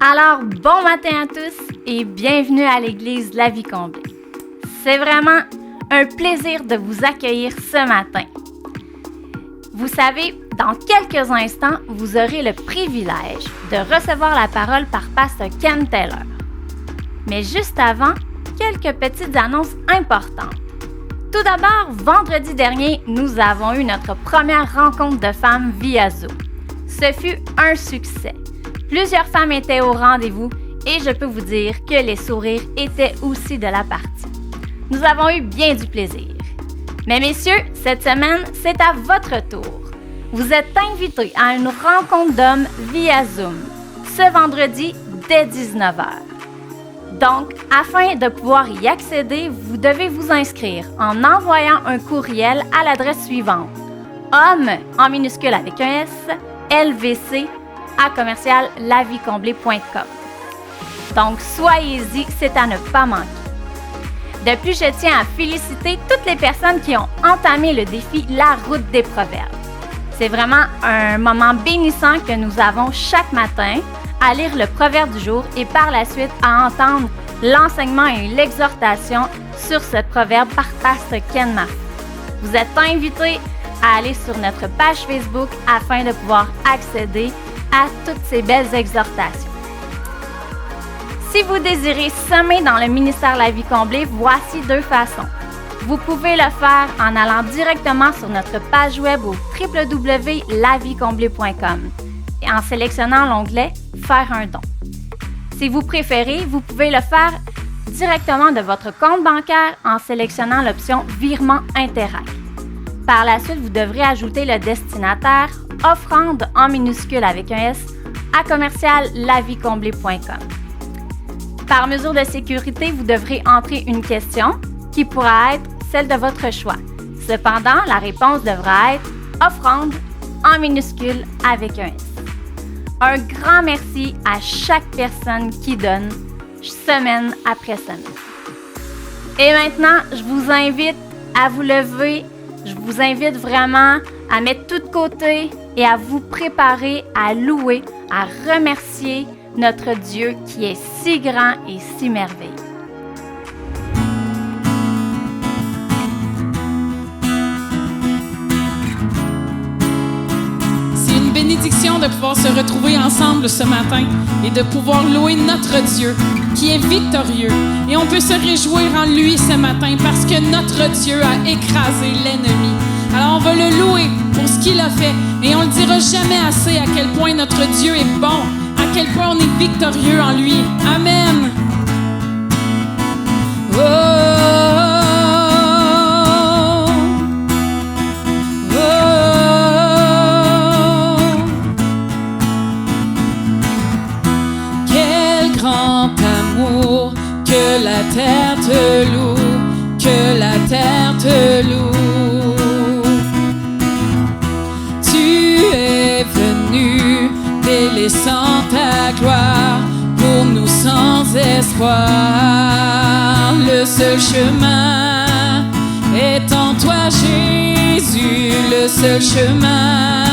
Alors, bon matin à tous et bienvenue à l'Église La Vie Comblée. C'est vraiment un plaisir de vous accueillir ce matin. Vous savez, dans quelques instants, vous aurez le privilège de recevoir la parole par Pasteur Ken Taylor. Mais juste avant, quelques petites annonces importantes. Tout d'abord, vendredi dernier, nous avons eu notre première rencontre de femmes via Zoom. Ce fut un succès. Plusieurs femmes étaient au rendez-vous et je peux vous dire que les sourires étaient aussi de la partie. Nous avons eu bien du plaisir. Mais messieurs, cette semaine, c'est à votre tour. Vous êtes invités à une rencontre d'hommes via Zoom, ce vendredi dès 19h. Donc, afin de pouvoir y accéder, vous devez vous inscrire en envoyant un courriel à l'adresse suivante: homme en minuscule avec un S, lvc@laviecomblée.com. Donc, soyez-y, c'est à ne pas manquer. De plus, je tiens à féliciter toutes les personnes qui ont entamé le défi La Route des Proverbes. C'est vraiment un moment bénissant que nous avons chaque matin à lire le proverbe du jour et par la suite à entendre l'enseignement et l'exhortation sur ce proverbe par Pasteur Ken Marfou. Vous êtes invités à aller sur notre page Facebook afin de pouvoir accéder à toutes ces belles exhortations. Si vous désirez semer dans le ministère La Vie Comblée, voici deux façons. Vous pouvez le faire en allant directement sur notre page web au www.laviecomblée.com et en sélectionnant l'onglet « Faire un don ». Si vous préférez, vous pouvez le faire directement de votre compte bancaire en sélectionnant l'option « Virement Interact ». Par la suite, vous devrez ajouter le destinataire « Offrande » en minuscule avec un S à commercial-laviecomblée.com. Par mesure de sécurité, vous devrez entrer une question qui pourra être celle de votre choix. Cependant, la réponse devra être « Offrande » en minuscule avec un S. Un grand merci à chaque personne qui donne semaine après semaine. Et maintenant, je vous invite à vous lever. Je vous invite vraiment à mettre tout de côté et à vous préparer à louer, à remercier notre Dieu qui est si grand et si merveilleux. C'est une bénédiction de pouvoir se retrouver ensemble ce matin et de pouvoir louer notre Dieu qui est victorieux. Et on peut se réjouir en lui ce matin parce que notre Dieu a écrasé l'ennemi. Alors on va le louer pour ce qu'il a fait et on ne le dira jamais assez à quel point notre Dieu est bon, à quel point on est victorieux en lui. Amen. Oh, oh, oh. Quel grand amour, que la terre te loue, que la terre te loue. Délaissant ta gloire pour nous sans espoir. Le seul chemin est en toi, Jésus. Le seul chemin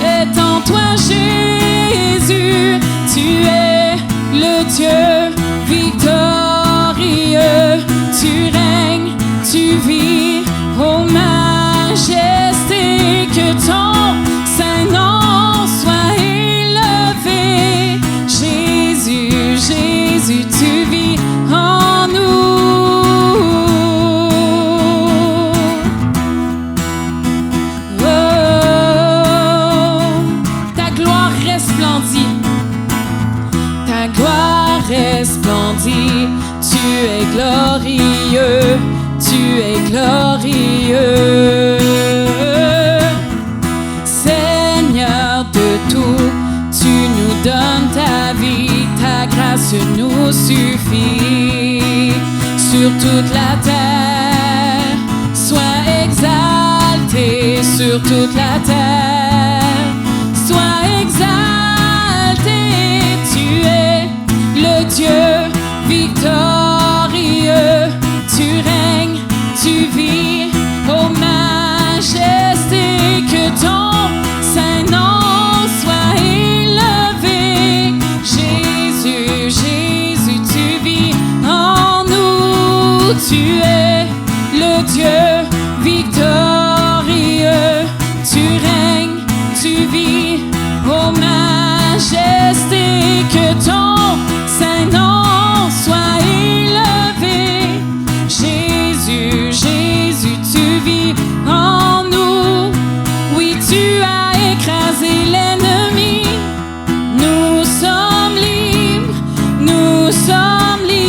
est en toi, Jésus. Tu es le Dieu victorieux. Tu règnes, tu vis, ô majesté, que ton saint nom soit élevé. Jésus, Jésus, tu vis en nous. Oh, ta gloire resplendit, ta gloire resplendit. Tu es glorieux, tu es glorieux. Seigneur de tout, tu nous donnes ta vie, ta grâce nous suffit. Sur toute la terre, sois exalté. Sur toute la terre, sois exalté. Tu es le Dieu victorieux. Tu règnes, tu vis, ô majesté, que ton saint nom soit élevé. Jésus. Tu es le Dieu victorieux. Tu règnes, tu vis, ô majesté, que ton saint nom soit élevé. Jésus, Jésus, tu vis en nous. Oui, tu as écrasé l'ennemi. Nous sommes libres, nous sommes libres,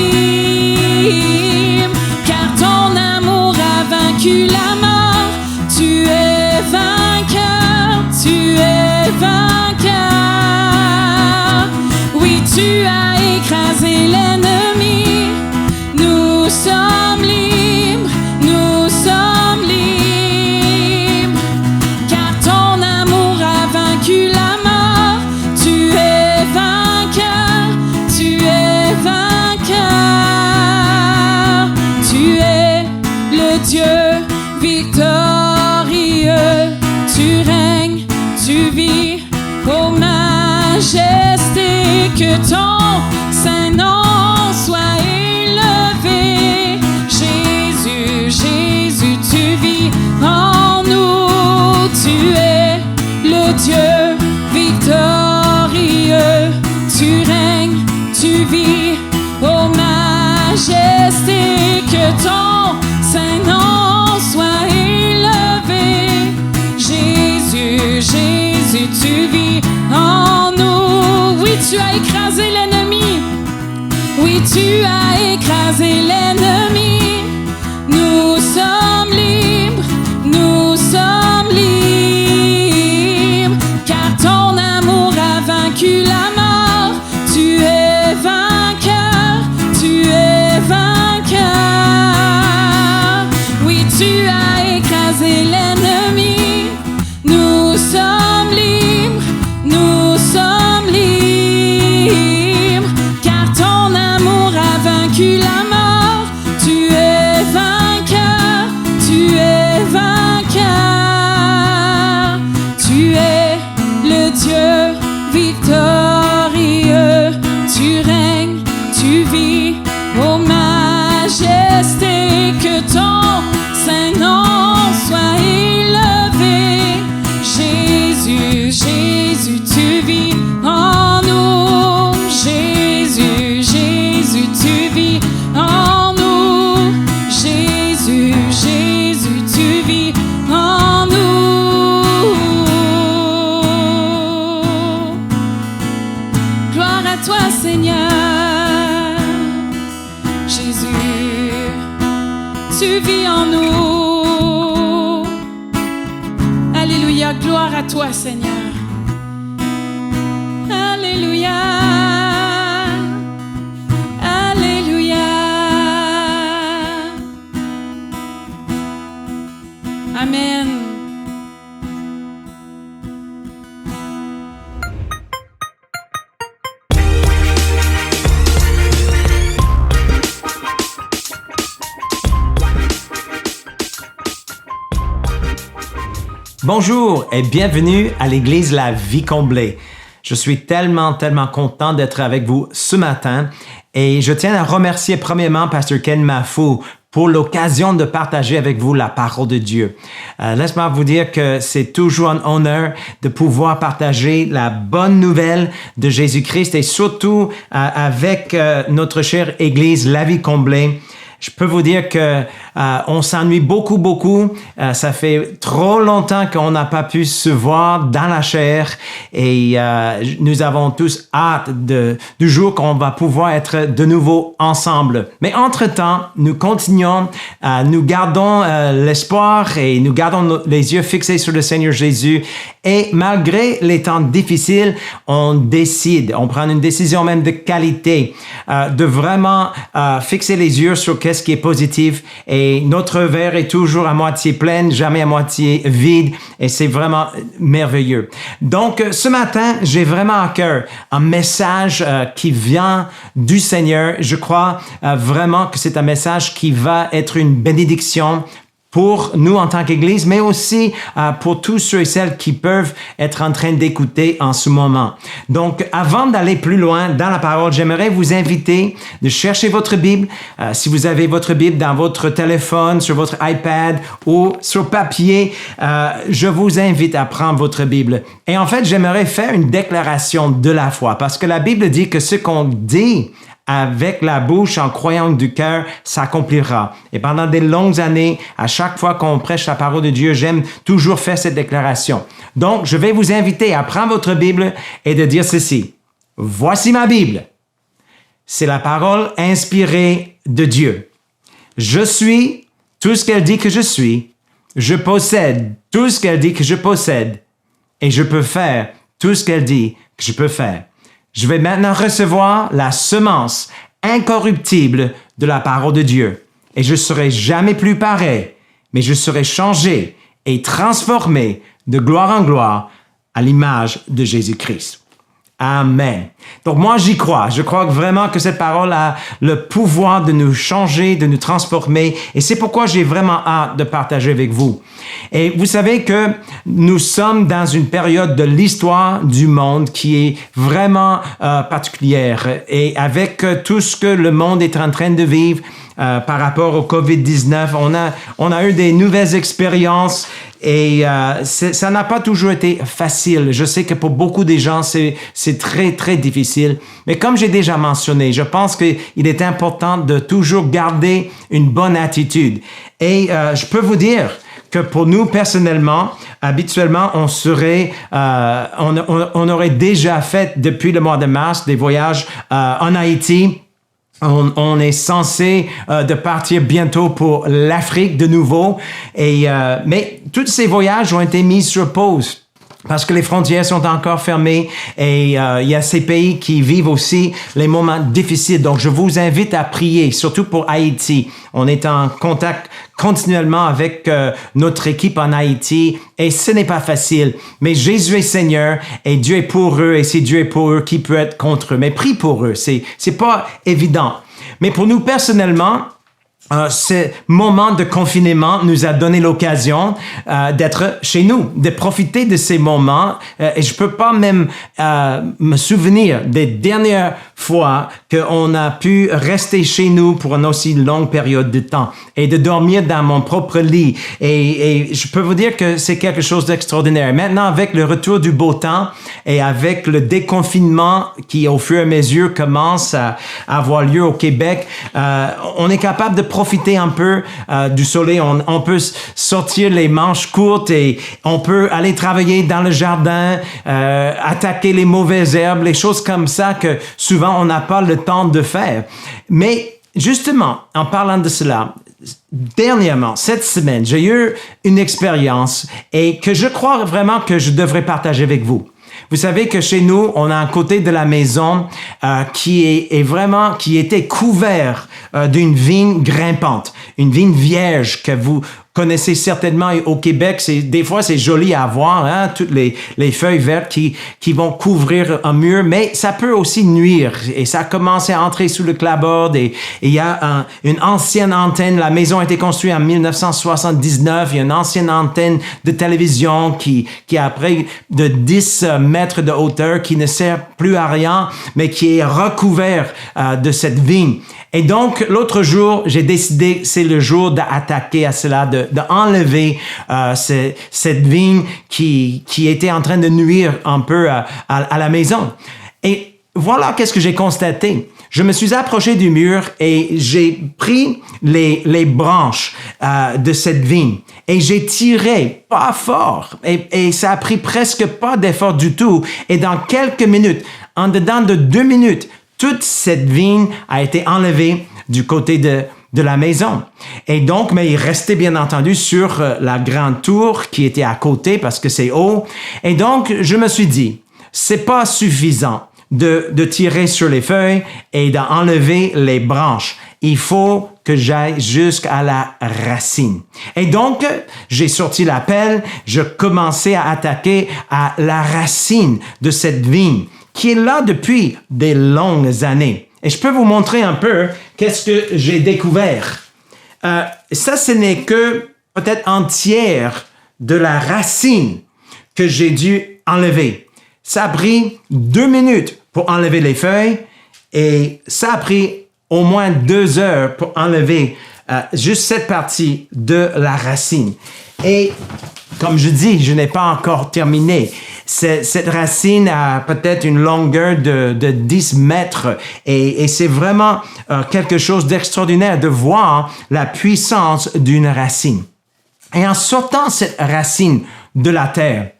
car ton amour a vaincu la mort. Tu es vainqueur, tu es vainqueur. Oui, tu as écrasé l'ennemi. Nous sommes libres, nous sommes libres, car ton amour a vaincu la mort. Tu es vainqueur, tu es vainqueur. Tu es le Dieu victorieux. Tu règnes, tu vis, ô majesté, que ton saint nom soit élevé. Jésus, Jésus, tu vis en nous. Tu es le Dieu victorieux. Tu règnes, tu vis, ô majesté, que ton saint nom soit élevé. Jésus, Jésus, tu vis en nous. Oui, tu as écrasé l'ennemi. Oui, tu as écrasé l'ennemi. Nous sommes libres, nous sommes libres, car ton amour a vaincu la mort. Tu es vainqueur, tu es vainqueur. Oui, tu as écrasé l'ennemi. Nous sommes libres, nous sommes libres, car ton amour a vaincu la mort. Tu es vainqueur, tu es vainqueur. Tu es le Dieu victorieux. Tu règnes, tu vis, ô majesté, que ton saint nom soit élevé. Jésus, Jésus, tu vis en nous. Jésus, Jésus, tu vis en nous. Jésus, Jésus, tu vis en nous. Gloire à toi, Seigneur. Jésus, tu vis en nous. Alléluia, gloire à toi, Seigneur. Alléluia, alléluia. Amen. Bonjour et bienvenue à l'Église La Vie Comblée. Je suis tellement content d'être avec vous ce matin et je tiens à remercier premièrement Pasteur Ken Mafou pour l'occasion de partager avec vous la parole de Dieu. Laisse-moi vous dire que c'est toujours un honneur de pouvoir partager la bonne nouvelle de Jésus-Christ et surtout avec notre chère Église La Vie Comblée. Je peux vous dire que on s'ennuie beaucoup. Ça fait trop longtemps qu'on n'a pas pu se voir dans la chair et nous avons tous hâte du jour qu'on va pouvoir être de nouveau ensemble. Mais entre-temps, nous continuons, nous gardons l'espoir et nous gardons les yeux fixés sur le Seigneur Jésus. Et malgré les temps difficiles, on prend une décision même de qualité, de vraiment fixer les yeux sur qu'est-ce qui est positif. Et notre verre est toujours à moitié plein, jamais à moitié vide. Et c'est vraiment merveilleux. Donc, ce matin, j'ai vraiment à cœur un message qui vient du Seigneur. Je crois vraiment que c'est un message qui va être une bénédiction pour nous en tant qu'Église, mais aussi pour tous ceux et celles qui peuvent être en train d'écouter en ce moment. Donc, avant d'aller plus loin dans la parole, j'aimerais vous inviter de chercher votre Bible. Si vous avez votre Bible dans votre téléphone, sur votre iPad ou sur papier, je vous invite à prendre votre Bible. Et en fait, j'aimerais faire une déclaration de la foi, parce que la Bible dit que ce qu'on dit avec la bouche en croyant du cœur s'accomplira. Et pendant des longues années, à chaque fois qu'on prêche la parole de Dieu, j'aime toujours faire cette déclaration. Donc, je vais vous inviter à prendre votre Bible et de dire ceci. Voici ma Bible. C'est la parole inspirée de Dieu. Je suis tout ce qu'elle dit que je suis. Je possède tout ce qu'elle dit que je possède. Et je peux faire tout ce qu'elle dit que je peux faire. Je vais maintenant recevoir la semence incorruptible de la parole de Dieu. Et je serai jamais plus pareil, mais je serai changé et transformé de gloire en gloire à l'image de Jésus-Christ. Amen. Donc moi, j'y crois. Je crois vraiment que cette parole a le pouvoir de nous changer, de nous transformer. Et c'est pourquoi j'ai vraiment hâte de partager avec vous. Et vous savez que nous sommes dans une période de l'histoire du monde qui est vraiment particulière. Et avec tout ce que le monde est en train de vivre par rapport au COVID-19, on a eu des nouvelles expériences. Et ça n'a pas toujours été facile. Je sais que pour beaucoup de gens, c'est très, très difficile. Mais comme j'ai déjà mentionné, je pense qu'il est important de toujours garder une bonne attitude. Et je peux vous dire que pour nous, personnellement, habituellement, on aurait déjà fait depuis le mois de mars des voyages en Haïti. On est censé de partir bientôt pour l'Afrique de nouveau, mais tous ces voyages ont été mis sur pause parce que les frontières sont encore fermées et il y a ces pays qui vivent aussi les moments difficiles. Donc, je vous invite à prier, surtout pour Haïti. On est en contact continuellement avec notre équipe en Haïti et ce n'est pas facile. Mais Jésus est Seigneur et Dieu est pour eux et si Dieu est pour eux, qui peut être contre eux? Mais prie pour eux, c'est pas évident. Mais pour nous personnellement, ce moment de confinement nous a donné l'occasion d'être chez nous, de profiter de ces moments. Et je peux pas même me souvenir des dernières fois qu'on a pu rester chez nous pour une aussi longue période de temps et de dormir dans mon propre lit. Et je peux vous dire que c'est quelque chose d'extraordinaire. Maintenant, avec le retour du beau temps et avec le déconfinement qui, au fur et à mesure, commence à avoir lieu au Québec, on est capable de profiter un peu du soleil. On peut sortir les manches courtes et on peut aller travailler dans le jardin, attaquer les mauvaises herbes, les choses comme ça que souvent on n'a pas le temps de faire. Mais justement, en parlant de cela, dernièrement, cette semaine, j'ai eu une expérience et que je crois vraiment que je devrais partager avec vous. Vous savez que chez nous, on a un côté de la maison qui était couvert d'une vigne grimpante, une vigne vierge que vous connaissez certainement au Québec. Des fois, c'est joli à voir, hein, toutes les feuilles vertes qui vont couvrir un mur, mais ça peut aussi nuire. Et ça a commencé à entrer sous le clapboard et il y a une ancienne antenne. La maison a été construite en 1979. Il y a une ancienne antenne de télévision qui a près de 10 mètres de hauteur, qui ne sert plus à rien, mais qui est recouvert de cette vigne. Et donc, l'autre jour, j'ai décidé, c'est le jour d'attaquer à cela, d'enlever cette vigne qui était en train de nuire un peu à la maison. Et voilà qu'est-ce que j'ai constaté. Je me suis approché du mur et j'ai pris les branches de cette vigne et j'ai tiré pas fort et ça a pris presque pas d'effort du tout. Et dans quelques minutes, en dedans de 2 minutes, toute cette vigne a été enlevée du côté de la maison. Et donc, mais il restait bien entendu sur la grande tour qui était à côté parce que c'est haut. Et donc, je me suis dit, c'est pas suffisant de tirer sur les feuilles et d'enlever les branches. Il faut que j'aille jusqu'à la racine. Et donc, j'ai sorti la pelle, je commençais à attaquer à la racine de cette vigne qui est là depuis des longues années. Et je peux vous montrer un peu qu'est-ce que j'ai découvert. Ça, ce n'est que peut-être entière de la racine que j'ai dû enlever. Ça a pris 2 minutes pour enlever les feuilles et ça a pris au moins 2 heures pour enlever juste cette partie de la racine. Et comme je dis, je n'ai pas encore terminé. Cette racine a peut-être une longueur de 10 mètres et c'est vraiment quelque chose d'extraordinaire de voir la puissance d'une racine. Et en sortant cette racine de la terre,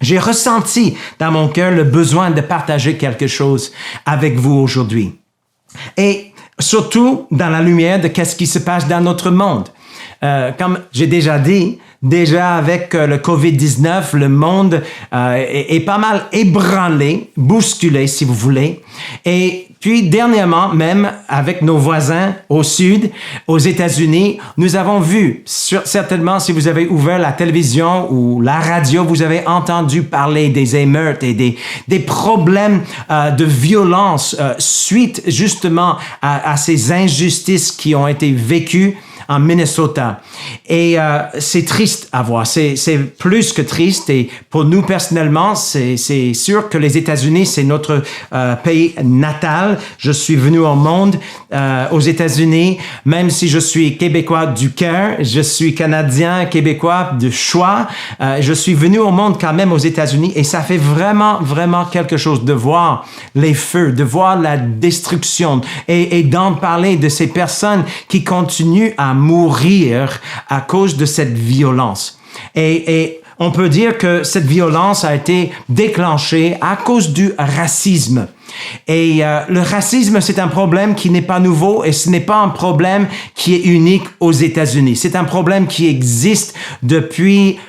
j'ai ressenti dans mon cœur le besoin de partager quelque chose avec vous aujourd'hui. Et surtout dans la lumière de qu'est-ce qui se passe dans notre monde. Comme j'ai déjà dit, avec le COVID-19, le monde est pas mal ébranlé, bousculé si vous voulez. Et puis dernièrement, même avec nos voisins au sud, aux États-Unis, nous avons vu, certainement si vous avez ouvert la télévision ou la radio, vous avez entendu parler des émeutes et des problèmes de violence suite justement à ces injustices qui ont été vécues en Minnesota. Et c'est triste à voir. C'est plus que triste. Et pour nous, personnellement, c'est sûr que les États-Unis, c'est notre pays natal. Je suis venu au monde, aux États-Unis, même si je suis Québécois du cœur, je suis Canadien, Québécois de choix. Je suis venu au monde quand même aux États-Unis et ça fait vraiment, vraiment quelque chose de voir les feux, de voir la destruction et d'en parler de ces personnes qui continuent à mourir à cause de cette violence. Et on peut dire que cette violence a été déclenchée à cause du racisme. Et le racisme, c'est un problème qui n'est pas nouveau et ce n'est pas un problème qui est unique aux États-Unis. C'est un problème qui existe depuis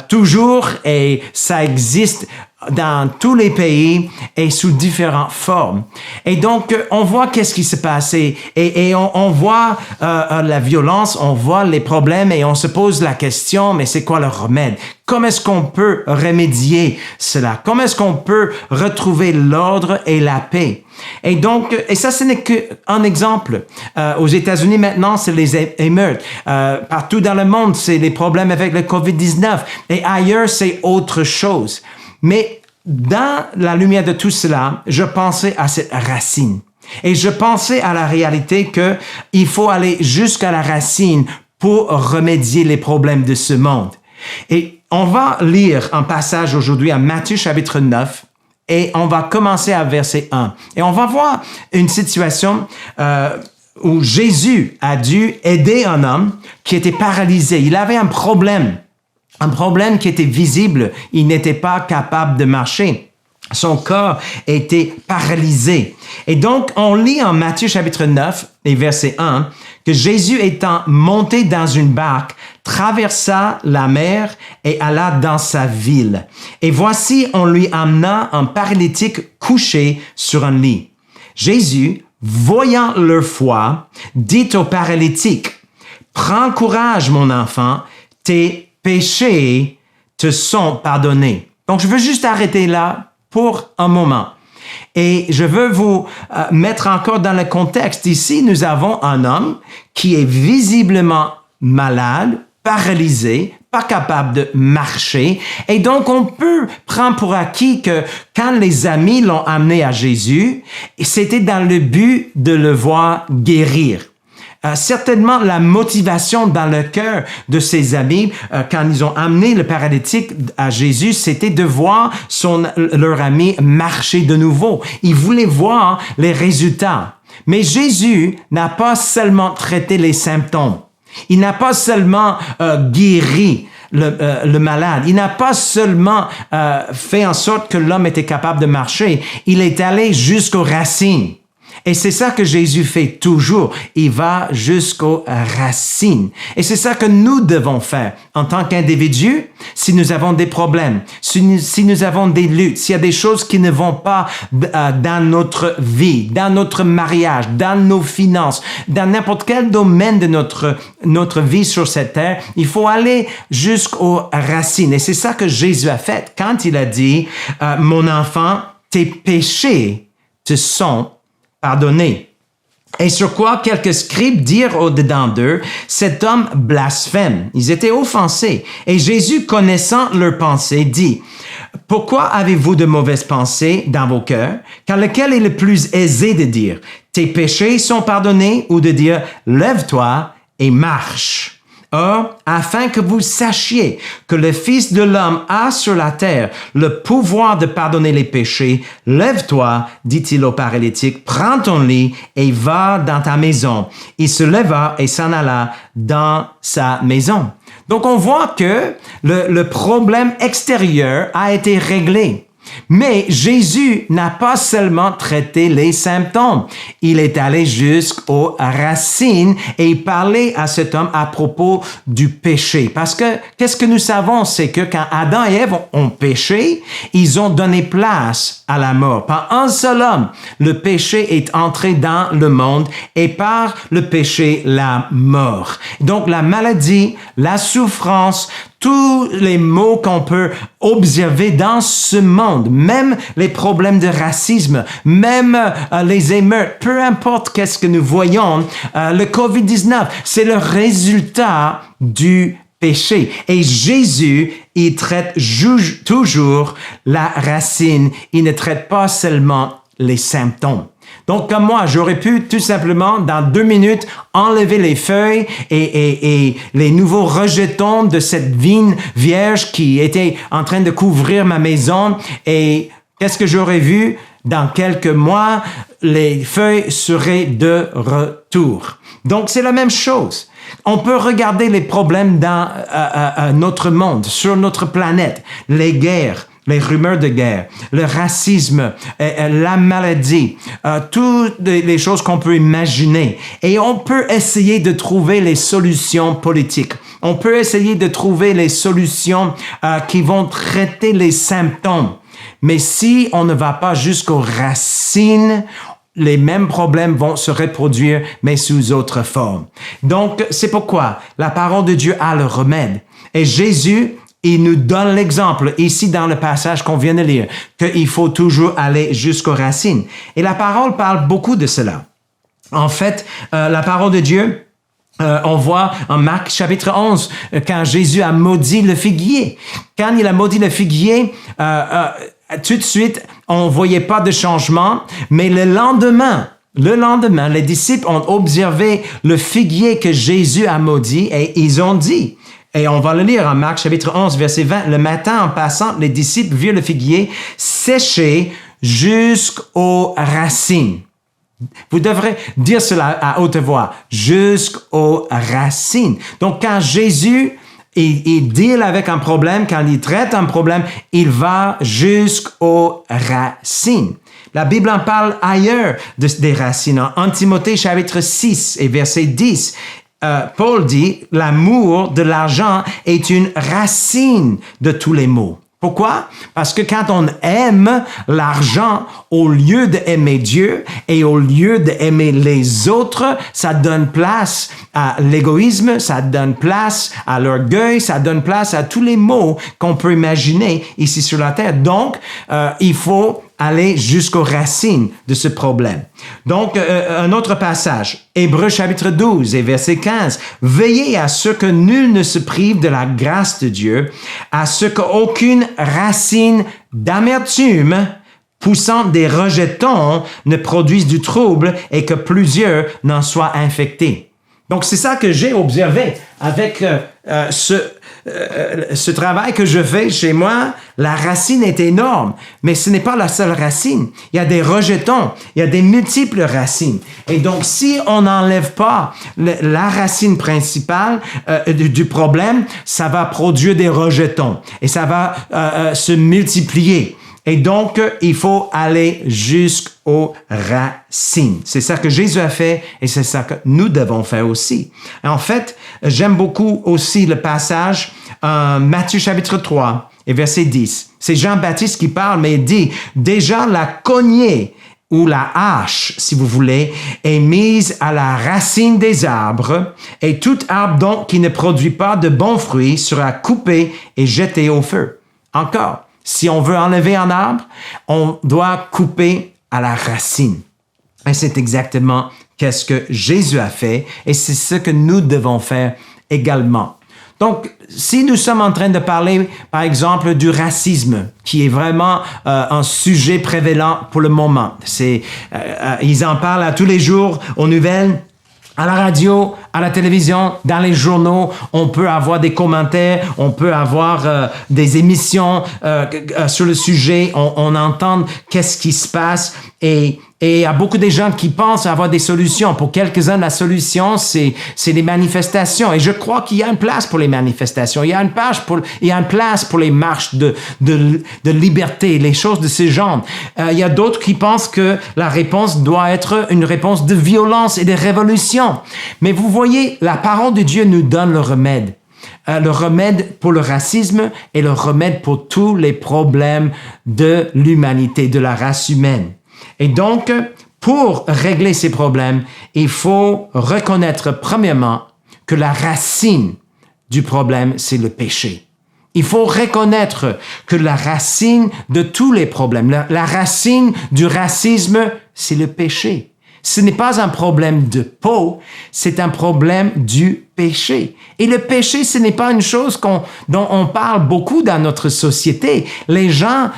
toujours et ça existe dans tous les pays et sous différentes formes. Et donc, on voit qu'est-ce qui se passe et on voit la violence, on voit les problèmes et on se pose la question, mais c'est quoi le remède? Comment est-ce qu'on peut remédier cela? Comment est-ce qu'on peut retrouver l'ordre et la paix? Et donc, et ça, ce n'est qu'un exemple. Aux États-Unis, maintenant, c'est les émeutes. Partout dans le monde, c'est les problèmes avec le COVID-19. Et ailleurs, c'est autre chose. Mais dans la lumière de tout cela, je pensais à cette racine. Et je pensais à la réalité que il faut aller jusqu'à la racine pour remédier les problèmes de ce monde. Et on va lire un passage aujourd'hui à Matthieu chapitre 9 et on va commencer à verset 1. Et on va voir une situation où Jésus a dû aider un homme qui était paralysé. Il avait un problème qui était visible. Il n'était pas capable de marcher. Son corps était paralysé. Et donc, on lit en Matthieu chapitre 9 et verset 1 que Jésus étant monté dans une barque, traversa la mer et alla dans sa ville. Et voici, on lui amena un paralytique couché sur un lit. Jésus, voyant leur foi, dit au paralytique, « Prends courage, mon enfant, tes péchés te sont pardonnés. » Donc, je veux juste arrêter là pour un moment. Et je veux vous mettre encore dans le contexte. Ici, nous avons un homme qui est visiblement malade, paralysé, pas capable de marcher. Et donc, on peut prendre pour acquis que quand les amis l'ont amené à Jésus, c'était dans le but de le voir guérir. Certainement, la motivation dans le cœur de ses amis, quand ils ont amené le paralytique à Jésus, c'était de voir leur ami marcher de nouveau. Ils voulaient voir les résultats. Mais Jésus n'a pas seulement traité les symptômes. Il n'a pas seulement guéri le malade. Il n'a pas seulement fait en sorte que l'homme était capable de marcher. Il est allé jusqu'aux racines. Et c'est ça que Jésus fait toujours. Il va jusqu'aux racines. Et c'est ça que nous devons faire en tant qu'individus si nous avons des problèmes, si nous avons des luttes, s'il y a des choses qui ne vont pas dans notre vie, dans notre mariage, dans nos finances, dans n'importe quel domaine de notre vie sur cette terre, il faut aller jusqu'aux racines. Et c'est ça que Jésus a fait quand il a dit « Mon enfant, tes péchés te sont pardonnés. » Et sur quoi quelques scribes dirent au-dedans d'eux, cet homme blasphème. Ils étaient offensés. Et Jésus, connaissant leurs pensées, dit, pourquoi avez-vous de mauvaises pensées dans vos cœurs? Car lequel est le plus aisé de dire, tes péchés sont pardonnés, ou de dire, lève-toi et marche? Or, afin que vous sachiez que le Fils de l'homme a sur la terre le pouvoir de pardonner les péchés, lève-toi, dit-il au paralytique, prends ton lit et va dans ta maison. Il se leva et s'en alla dans sa maison. Donc, on voit que le problème extérieur a été réglé. Mais Jésus n'a pas seulement traité les symptômes. Il est allé jusqu'aux racines et il parlait à cet homme à propos du péché. Parce que, qu'est-ce que nous savons? C'est que quand Adam et Ève ont péché, ils ont donné place à la mort. Par un seul homme, le péché est entré dans le monde et par le péché, la mort. Donc, la maladie, la souffrance, tous les maux qu'on peut observer dans ce monde, même les problèmes de racisme, même les émeutes, peu importe qu'est-ce que nous voyons, le COVID-19, c'est le résultat du péché. Et Jésus, il traite toujours la racine. Il ne traite pas seulement les symptômes. Donc, comme moi, j'aurais pu tout simplement, dans 2 minutes, enlever les feuilles et les nouveaux rejetons de cette vigne vierge qui était en train de couvrir ma maison. Et qu'est-ce que j'aurais vu? Dans quelques mois, les feuilles seraient de retour. Donc, c'est la même chose. On peut regarder les problèmes dans notre monde, sur notre planète, les guerres, les rumeurs de guerre, le racisme, la maladie, toutes les choses qu'on peut imaginer. Et on peut essayer de trouver les solutions politiques. On peut essayer de trouver les solutions qui vont traiter les symptômes. Mais si on ne va pas jusqu'aux racines, les mêmes problèmes vont se reproduire, mais sous autre forme. Donc, c'est pourquoi la parole de Dieu a le remède. Et Jésus, il nous donne l'exemple ici dans le passage qu'on vient de lire, qu'il faut toujours aller jusqu'aux racines. Et la parole parle beaucoup de cela. En fait, la parole de Dieu, on voit en Marc chapitre 11, quand Jésus a maudit le figuier. Quand il a maudit le figuier, tout de suite, on voyait pas de changement, mais le lendemain, les disciples ont observé le figuier que Jésus a maudit et ils ont dit, et on va le lire en Marc chapitre 11, verset 20, le matin en passant, les disciples virent le figuier séché jusqu'aux racines. Vous devrez dire cela à haute voix, jusqu'aux racines. Donc, quand Jésus il deal avec un problème, quand il traite un problème, il va jusqu'aux racines. La Bible en parle ailleurs des racines. En Timothée chapitre 6 et verset 10, Paul dit, l'amour de l'argent est une racine de tous les maux. Pourquoi? Parce que quand on aime l'argent, au lieu d'aimer Dieu et au lieu d'aimer les autres, ça donne place à l'égoïsme, ça donne place à l'orgueil, ça donne place à tous les maux qu'on peut imaginer ici sur la terre. Donc, il faut aller jusqu'aux racines de ce problème. Donc, un autre passage, Hébreux chapitre 12 et verset 15. Veillez à ce que nul ne se prive de la grâce de Dieu, à ce qu'aucune racine d'amertume poussant des rejetons ne produise du trouble et que plusieurs n'en soient infectés. Donc, c'est ça que j'ai observé avec ce travail que je fais chez moi. La racine est énorme, mais ce n'est pas la seule racine. Il y a des rejetons, il y a des multiples racines. Et donc, si on n'enlève pas la racine principale du problème, ça va produire des rejetons et ça va se multiplier. Et donc, il faut aller jusqu'aux racines. C'est ça que Jésus a fait et c'est ça que nous devons faire aussi. En fait, j'aime beaucoup aussi le passage Matthieu chapitre 3 et verset 10. C'est Jean-Baptiste qui parle, mais il dit, déjà la cognée ou la hache, si vous voulez, est mise à la racine des arbres et tout arbre donc qui ne produit pas de bons fruits sera coupé et jeté au feu. Encore. Si on veut enlever un arbre, on doit couper à la racine. Et c'est exactement qu'est-ce que Jésus a fait et c'est ce que nous devons faire également. Donc, si nous sommes en train de parler, par exemple, du racisme, qui est vraiment un sujet prévalent pour le moment, ils en parlent à tous les jours aux nouvelles, à la radio, à la télévision, dans les journaux, on peut avoir des commentaires, on peut avoir des émissions sur le sujet, on entend qu'est-ce qui se passe et il y a beaucoup de gens qui pensent avoir des solutions. Pour quelques-uns, la solution, c'est les manifestations. Et je crois qu'il y a une place pour les manifestations. Il y a une place pour les marches de liberté, les choses de ce genre. Il y a d'autres qui pensent que la réponse doit être une réponse de violence et de révolution. Mais vous voyez, la parole de Dieu nous donne le remède. Le remède pour le racisme et le remède pour tous les problèmes de l'humanité, de la race humaine. Et donc, pour régler ces problèmes, il faut reconnaître premièrement que la racine du problème, c'est le péché. Il faut reconnaître que la racine de tous les problèmes, la racine du racisme, c'est le péché. Ce n'est pas un problème de peau, c'est un problème du péché. Et le péché, ce n'est pas une chose dont on parle beaucoup dans notre société. Les gens,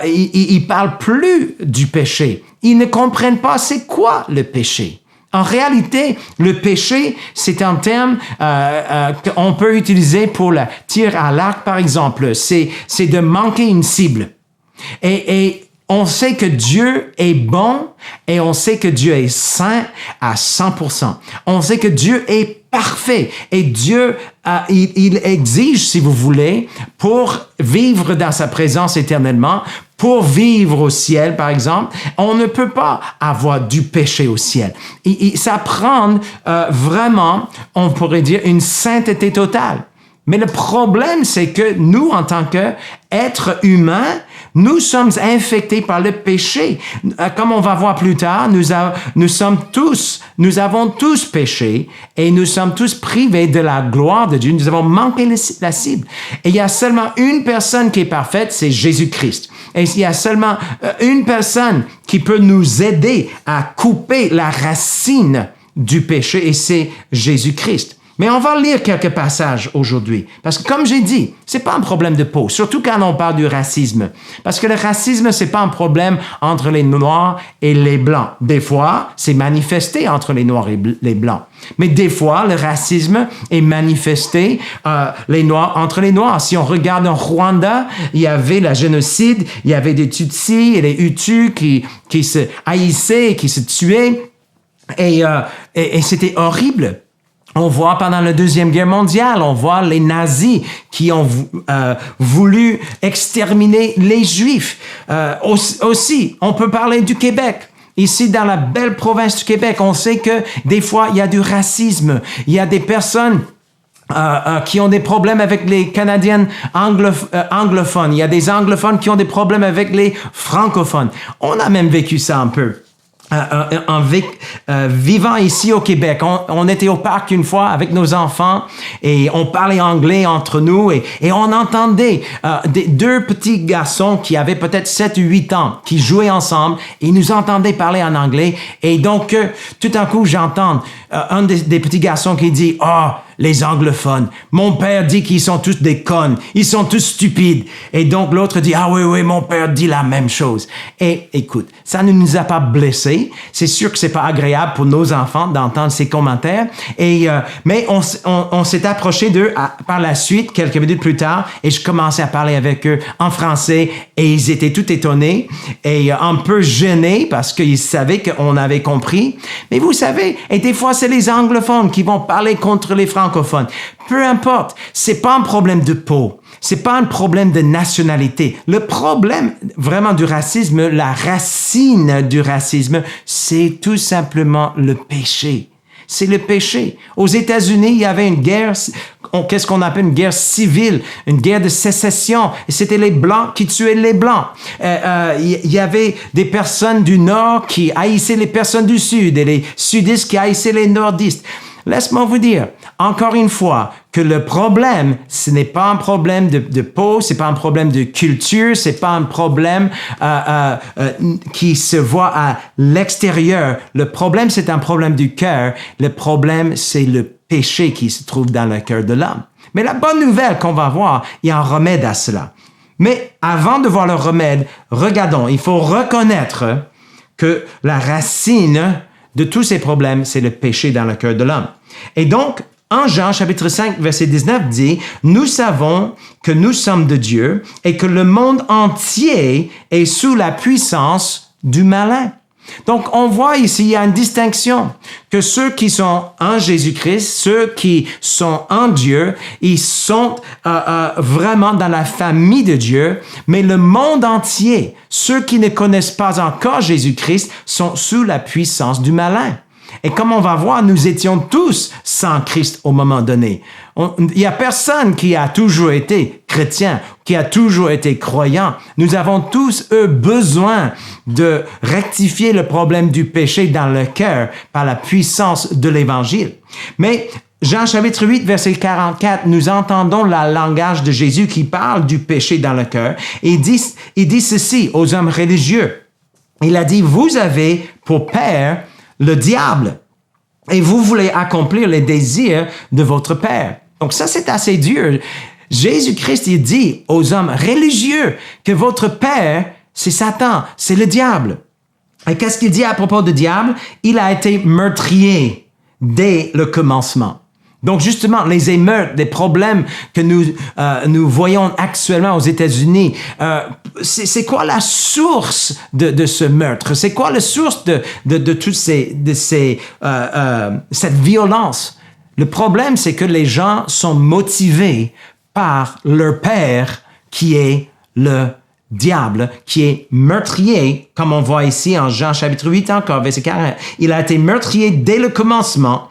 ils parlent plus du péché. Ils ne comprennent pas c'est quoi le péché. En réalité, le péché, c'est un terme qu'on peut utiliser pour le tir à l'arc, par exemple. C'est de manquer une cible. Et on sait que Dieu est bon et on sait que Dieu est saint à 100%. On sait que Dieu est parfait et Dieu, il exige, si vous voulez, pour vivre dans sa présence éternellement, pour vivre au ciel, par exemple, on ne peut pas avoir du péché au ciel. Ça prend vraiment, on pourrait dire, une sainteté totale. Mais le problème, c'est que nous, en tant qu'êtres humains, nous sommes infectés par le péché. Comme on va voir plus tard, nous avons tous péché et nous sommes tous privés de la gloire de Dieu. Nous avons manqué la cible. Et il y a seulement une personne qui est parfaite, c'est Jésus-Christ. Et il y a seulement une personne qui peut nous aider à couper la racine du péché et c'est Jésus-Christ. Mais on va lire quelques passages aujourd'hui. Parce que comme j'ai dit, c'est pas un problème de peau. Surtout quand on parle du racisme. Parce que le racisme, c'est pas un problème entre les Noirs et les Blancs. Des fois, c'est manifesté entre les Noirs et les Blancs. Mais des fois, le racisme est manifesté entre les Noirs. Si on regarde en Rwanda, il y avait le génocide, il y avait des Tutsis et les Hutus qui se haïssaient, qui se tuaient. Et c'était horrible. On voit pendant la Deuxième Guerre mondiale, on voit les nazis qui ont voulu exterminer les Juifs. Aussi, on peut parler du Québec. Ici, dans la belle province du Québec, on sait que des fois, il y a du racisme. Il y a des personnes qui ont des problèmes avec les Canadiens anglophones. Il y a des anglophones qui ont des problèmes avec les francophones. On a même vécu ça un peu. Vivant ici au Québec, on était au parc une fois avec nos enfants et on parlait anglais entre nous et on entendait deux petits garçons qui avaient peut-être 7 ou 8 ans qui jouaient ensemble et ils nous entendaient parler en anglais et donc tout d'un coup j'entends un des petits garçons qui dit « Oh, les anglophones, mon père dit qu'ils sont tous des connes, ils sont tous stupides. » Et donc l'autre dit « Ah oui, mon père dit la même chose. » Et écoute, ça ne nous a pas blessés. C'est sûr que c'est pas agréable pour nos enfants d'entendre ces commentaires. Mais on s'est approché d'eux par la suite, quelques minutes plus tard, et je commençais à parler avec eux en français et ils étaient tout étonnés et un peu gênés parce qu'ils savaient qu'on avait compris. Mais vous savez, et des fois, c'est les anglophones qui vont parler contre les francophones. Peu importe, c'est pas un problème de peau. C'est pas un problème de nationalité. Le problème vraiment du racisme, la racine du racisme, c'est tout simplement le péché. C'est le péché. Aux États-Unis, il y avait une guerre, qu'est-ce qu'on appelle une guerre civile, une guerre de sécession. Et c'était les Blancs qui tuaient les Blancs. Il y avait des personnes du Nord qui haïssaient les personnes du Sud et les Sudistes qui haïssaient les Nordistes. laisse-moi vous dire, encore une fois, que le problème, ce n'est pas un problème de peau, c'est pas un problème de culture, c'est pas un problème qui se voit à l'extérieur. Le problème, c'est un problème du cœur. Le problème, c'est le péché qui se trouve dans le cœur de l'homme. Mais la bonne nouvelle qu'on va voir, il y a un remède à cela. Mais avant de voir le remède, regardons, il faut reconnaître que la racine de tous ces problèmes, c'est le péché dans le cœur de l'homme. Et donc, en Jean, chapitre 5, verset 19 dit, « Nous savons que nous sommes de Dieu et que le monde entier est sous la puissance du malin. » Donc, on voit ici, il y a une distinction, que ceux qui sont en Jésus-Christ, ceux qui sont en Dieu, ils sont vraiment dans la famille de Dieu, mais le monde entier, ceux qui ne connaissent pas encore Jésus-Christ, sont sous la puissance du malin. Et comme on va voir, nous étions tous sans Christ au moment donné. Il n'y a personne qui a toujours été chrétien, qui a toujours été croyant. Nous avons tous besoin de rectifier le problème du péché dans le cœur par la puissance de l'Évangile. Mais Jean chapitre 8, verset 44, nous entendons le langage de Jésus qui parle du péché dans le cœur. Il dit ceci aux hommes religieux. Il a dit, « Vous avez pour père le diable, et vous voulez accomplir les désirs de votre père. » Donc ça, c'est assez dur. Jésus-Christ, il dit aux hommes religieux que votre père, c'est Satan, c'est le diable. Et qu'est-ce qu'il dit à propos du diable? Il a été meurtrier dès le commencement. Donc justement, les émeutes, les problèmes que nous voyons actuellement aux États-Unis, c'est quoi la source de ce meurtre? C'est quoi la source de toute cette violence? Le problème, c'est que les gens sont motivés par leur père qui est le diable, qui est meurtrier, comme on voit ici en Jean chapitre 8 encore, verset 40. Il a été meurtrier dès le commencement.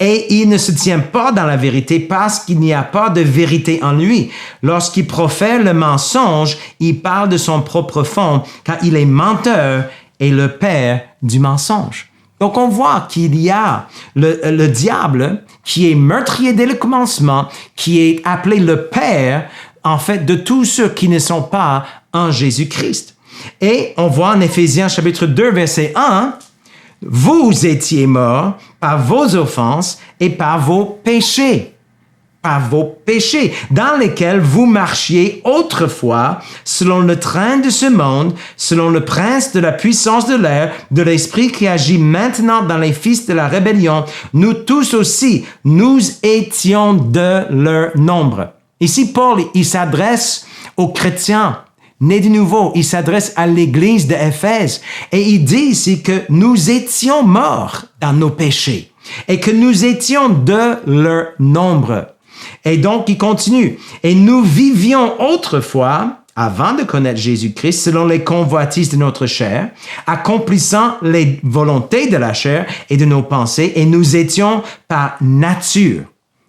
Et il ne se tient pas dans la vérité parce qu'il n'y a pas de vérité en lui. Lorsqu'il profère le mensonge, il parle de son propre fond, car il est menteur et le père du mensonge. Donc on voit qu'il y a le diable qui est meurtrier dès le commencement, qui est appelé le père, en fait, de tous ceux qui ne sont pas en Jésus-Christ. Et on voit en Éphésiens chapitre 2, verset 1, « Vous étiez morts par vos offenses et par vos péchés, dans lesquels vous marchiez autrefois, selon le train de ce monde, selon le prince de la puissance de l'air, de l'esprit qui agit maintenant dans les fils de la rébellion. Nous tous aussi, nous étions de leur nombre. » Ici, Paul, il s'adresse aux chrétiens nés de nouveau. Il s'adresse à l'église d'Éphèse et il dit ici que nous étions morts dans nos péchés et que nous étions de leur nombre. Et donc, il continue. Et nous vivions autrefois, avant de connaître Jésus-Christ, selon les convoitises de notre chair, accomplissant les volontés de la chair et de nos pensées, et nous étions par nature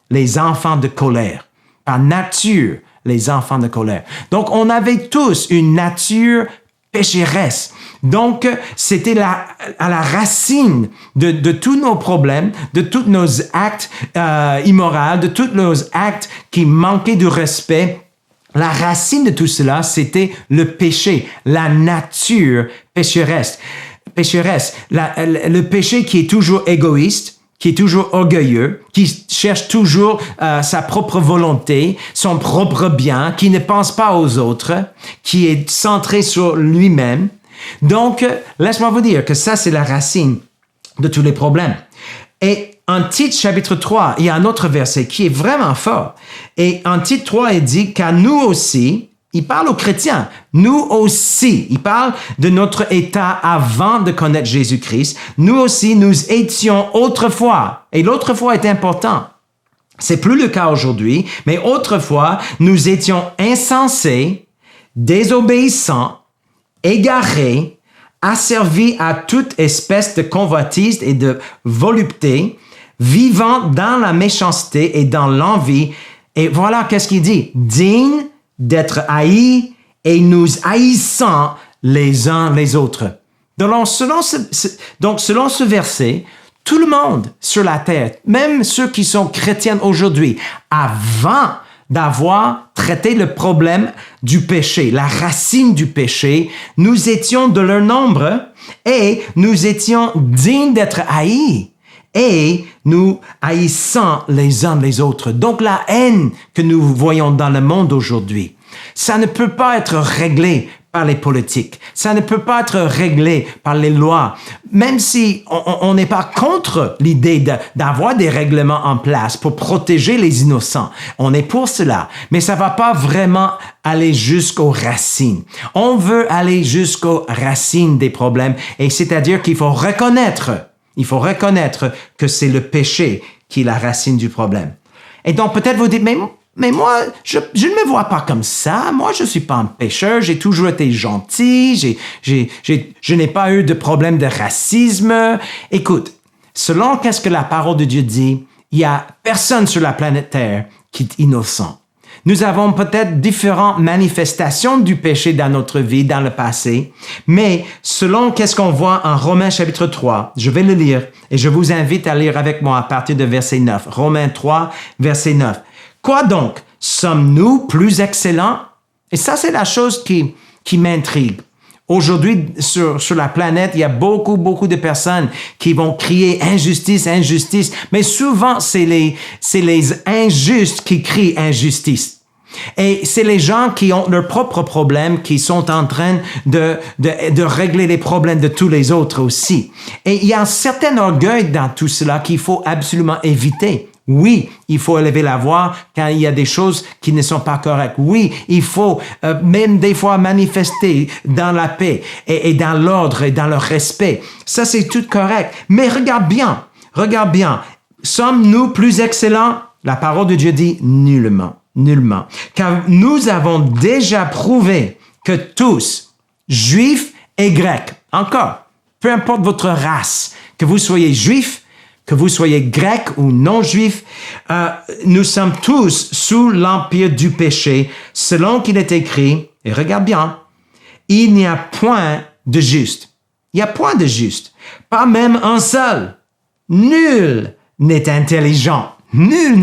les enfants de colère. Par nature, les enfants de colère. Donc, on avait tous une nature pécheresse. Donc, c'était à la racine de tous nos problèmes, de tous nos actes immoraux, de tous nos actes qui manquaient de respect. La racine de tout cela, c'était le péché, la nature pécheresse. Le péché qui est toujours égoïste, qui est toujours orgueilleux, qui cherche toujours sa propre volonté, son propre bien, qui ne pense pas aux autres, qui est centré sur lui-même. Donc, laisse-moi vous dire que ça, c'est la racine de tous les problèmes. Et en Tite, chapitre 3, il y a un autre verset qui est vraiment fort. Et en Tite 3, il dit qu'à nous aussi, il parle aux chrétiens, nous aussi, il parle de notre état avant de connaître Jésus-Christ. Nous aussi, nous étions autrefois, et l'autrefois est important. C'est plus le cas aujourd'hui, mais autrefois, nous étions insensés, désobéissants, égarés, asservis à toute espèce de convoitise et de volupté, vivant dans la méchanceté et dans l'envie. Et voilà qu'est-ce qu'il dit. Digne d'être haïs et nous haïssant les uns les autres. Donc, selon ce verset, Tout le monde sur la terre, même ceux qui sont chrétiens aujourd'hui, avant d'avoir traité le problème du péché, la racine du péché, nous étions de leur nombre et nous étions dignes d'être haïs. Et nous haïssons les uns les autres. Donc la haine que nous voyons dans le monde aujourd'hui, ça ne peut pas être réglé par les politiques. Ça ne peut pas être réglé par les lois. Même si on n'est pas contre l'idée d'avoir des règlements en place pour protéger les innocents. On est pour cela. Mais ça va pas vraiment aller jusqu'aux racines. On veut aller jusqu'aux racines des problèmes. Et c'est-à-dire qu'il faut reconnaître que c'est le péché qui est la racine du problème. Et donc peut-être vous dites, mais moi, je ne me vois pas comme ça. Moi, je suis pas un pécheur. J'ai toujours été gentil. Je n'ai pas eu de problème de racisme. Écoute, selon qu'est-ce que la parole de Dieu dit, il y a personne sur la planète Terre qui est innocent. Nous avons peut-être différentes manifestations du péché dans notre vie, dans le passé, mais selon qu'est-ce qu'on voit en Romains chapitre 3, je vais le lire et je vous invite à lire avec moi à partir de verset 9. Romains 3, verset 9. Quoi donc? Sommes-nous plus excellents? Et ça, c'est la chose qui m'intrigue. Aujourd'hui, sur la planète, il y a beaucoup de personnes qui vont crier injustice, injustice, mais souvent, c'est les injustes qui crient injustice. Et c'est les gens qui ont leurs propres problèmes qui sont en train de régler les problèmes de tous les autres aussi. Et il y a un certain orgueil dans tout cela qu'il faut absolument éviter. Oui, il faut élever la voix quand il y a des choses qui ne sont pas correctes. Oui, il faut même des fois manifester dans la paix et dans l'ordre et dans le respect. Ça, c'est tout correct. Mais regarde bien. Sommes-nous plus excellents? La parole de Dieu dit nullement. Car nous avons déjà prouvé que tous, juifs et grecs, encore, peu importe votre race, que vous soyez juifs, que vous soyez grec ou non juif, nous sommes tous sous l'empire du péché, selon qu'il est écrit, et regarde bien, il n'y a point de juste. Il n'y a point de juste. Pas même un seul. Nul n'est intelligent. Nul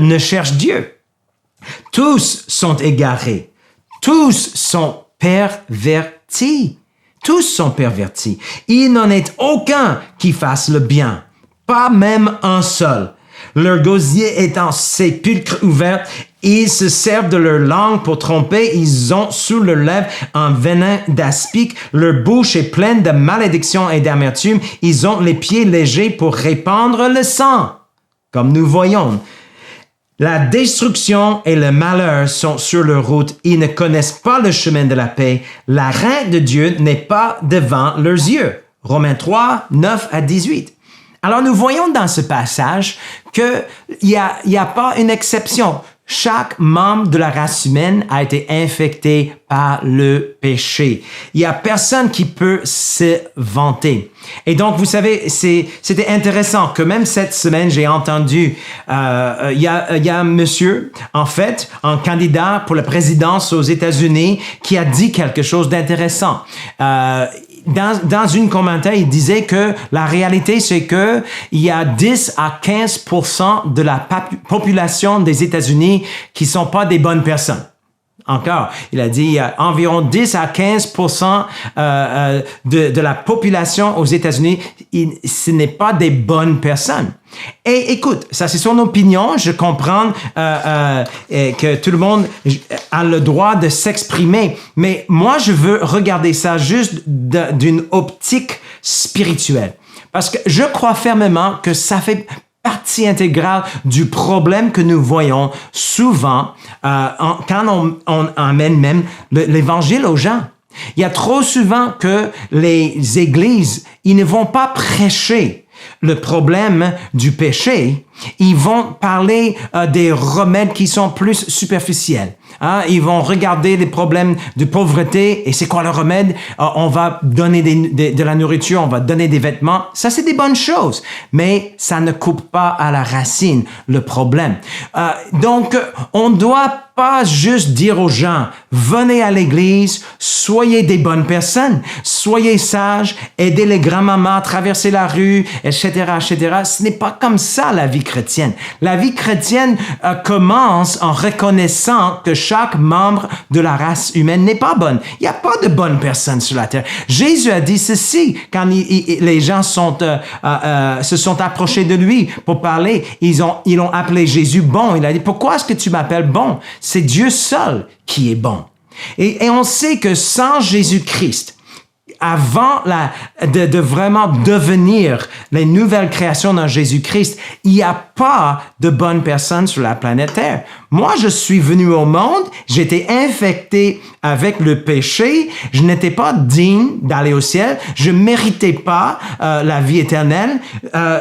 ne cherche Dieu. Tous sont égarés. Tous sont pervertis. Il n'en est aucun qui fasse le bien. Pas même un seul. Leur gosier est en sépulcre ouvert. Ils se servent de leur langue pour tromper. Ils ont sous leurs lèvres un venin d'aspic. Leur bouche est pleine de malédiction et d'amertume. Ils ont les pieds légers pour répandre le sang. Comme nous voyons, la destruction et le malheur sont sur leur route. Ils ne connaissent pas le chemin de la paix. La crainte de Dieu n'est pas devant leurs yeux. Romains 3, 9 à 18. Alors nous voyons dans ce passage qu'il n'y a pas une exception. Chaque membre de la race humaine a été infecté par le péché. Il n'y a personne qui peut se vanter. Et donc, vous savez, c'était intéressant que même cette semaine, j'ai entendu, il y a un monsieur, en fait, un candidat pour la présidence aux États-Unis qui a dit quelque chose d'intéressant. Dans une commentaire, il disait que la réalité, c'est que il y a 10 à 15% de la population des États-Unis qui sont pas des bonnes personnes. Encore, il a dit il y a environ 10 à 15% de la population aux États-Unis, ce n'est pas des bonnes personnes. Et écoute, ça c'est son opinion, je comprends que tout le monde a le droit de s'exprimer, mais moi je veux regarder ça juste d'une optique spirituelle. Parce que je crois fermement que ça fait partie intégrale du problème que nous voyons souvent quand on amène même l'évangile aux gens. Il y a trop souvent que les églises, ils ne vont pas prêcher le problème du péché, Ils vont parler des remèdes qui sont plus superficiels. Hein? Ils vont regarder les problèmes de pauvreté et c'est quoi le remède? On va donner de la nourriture, on va donner des vêtements. Ça, c'est des bonnes choses, mais ça ne coupe pas à la racine le problème. Donc, on doit pas juste dire aux gens, venez à l'église, soyez des bonnes personnes, soyez sages, aidez les grands-mamans à traverser la rue, etc., etc. Ce n'est pas comme ça la vie chrétienne. La vie chrétienne commence en reconnaissant que chaque membre de la race humaine n'est pas bonne. Il n'y a pas de bonnes personnes sur la terre. Jésus a dit ceci quand les gens se sont approchés de lui pour parler. Ils l'ont appelé Jésus bon. Il a dit, pourquoi est-ce que tu m'appelles bon? C'est Dieu seul qui est bon. Et on sait que sans Jésus-Christ, avant de vraiment devenir les nouvelles créations dans Jésus-Christ, il n'y a pas de bonnes personnes sur la planète Terre. Moi, je suis venu au monde, j'étais infecté avec le péché, je n'étais pas digne d'aller au ciel, je méritais pas la vie éternelle,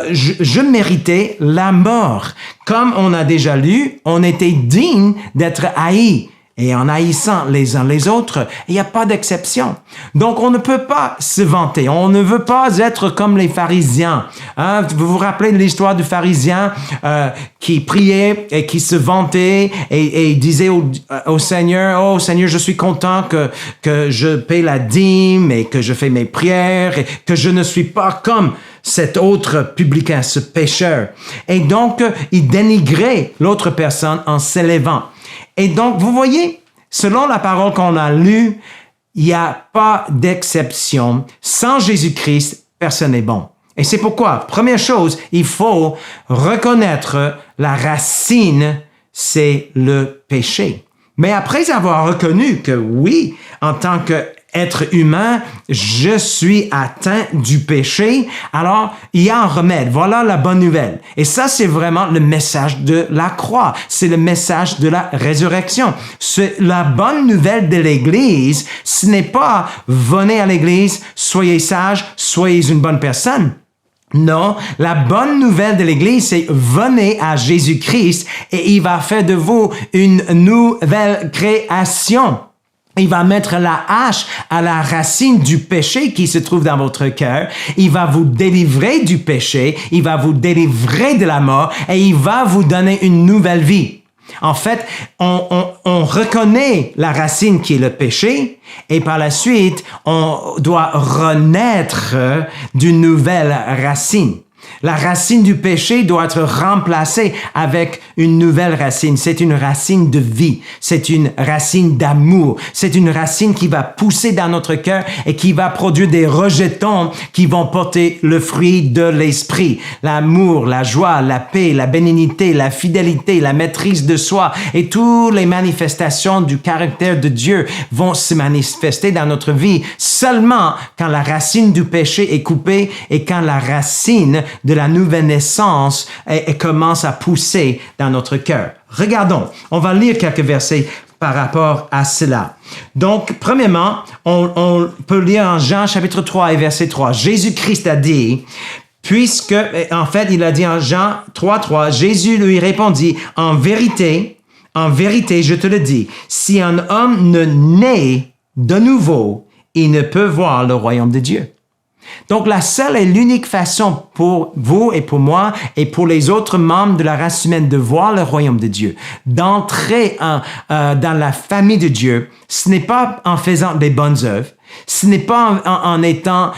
je méritais la mort. Comme on a déjà lu, on était digne d'être haï. Et en haïssant les uns les autres, il n'y a pas d'exception. Donc, on ne peut pas se vanter. On ne veut pas être comme les pharisiens. Hein? Vous vous rappelez de l'histoire du pharisien qui priait et qui se vantait et disait au Seigneur, « Oh Seigneur, je suis content que je paie la dîme et que je fais mes prières et que je ne suis pas comme cet autre publicain, ce pécheur. » Et donc, il dénigrait l'autre personne en s'élevant. Et donc, vous voyez, selon la parole qu'on a lue, il n'y a pas d'exception. Sans Jésus-Christ, personne n'est bon. Et c'est pourquoi, première chose, il faut reconnaître la racine, c'est le péché. Mais après avoir reconnu que oui, en tant qu'être humain, je suis atteint du péché, alors il y a un remède. Voilà la bonne nouvelle. Et ça, c'est vraiment le message de la croix. C'est le message de la résurrection. La bonne nouvelle de l'Église, ce n'est pas « venez à l'Église, soyez sages, soyez une bonne personne ». Non, la bonne nouvelle de l'Église, c'est venez à Jésus-Christ et il va faire de vous une nouvelle création. Il va mettre la hache à la racine du péché qui se trouve dans votre cœur. Il va vous délivrer du péché, il va vous délivrer de la mort et il va vous donner une nouvelle vie. En fait, on reconnaît la racine qui est le péché et par la suite, on doit renaître d'une nouvelle racine. La racine du péché doit être remplacée avec une nouvelle racine. C'est une racine de vie. C'est une racine d'amour. C'est une racine qui va pousser dans notre cœur et qui va produire des rejetons qui vont porter le fruit de l'esprit. L'amour, la joie, la paix, la bénignité, la fidélité, la maîtrise de soi et toutes les manifestations du caractère de Dieu vont se manifester dans notre vie seulement quand la racine du péché est coupée et quand la racine de la nouvelle naissance et commence à pousser dans notre cœur. Regardons, on va lire quelques versets par rapport à cela. Donc, premièrement, on peut lire en Jean chapitre 3 et verset 3. Jésus-Christ a dit, puisque, en fait, il a dit en Jean 3, Jésus lui répondit, en vérité, je te le dis, si un homme ne naît de nouveau, il ne peut voir le royaume de Dieu. Donc, la seule et l'unique façon pour vous et pour moi et pour les autres membres de la race humaine de voir le royaume de Dieu, d'entrer dans la famille de Dieu, ce n'est pas en faisant des bonnes œuvres, ce n'est pas en étant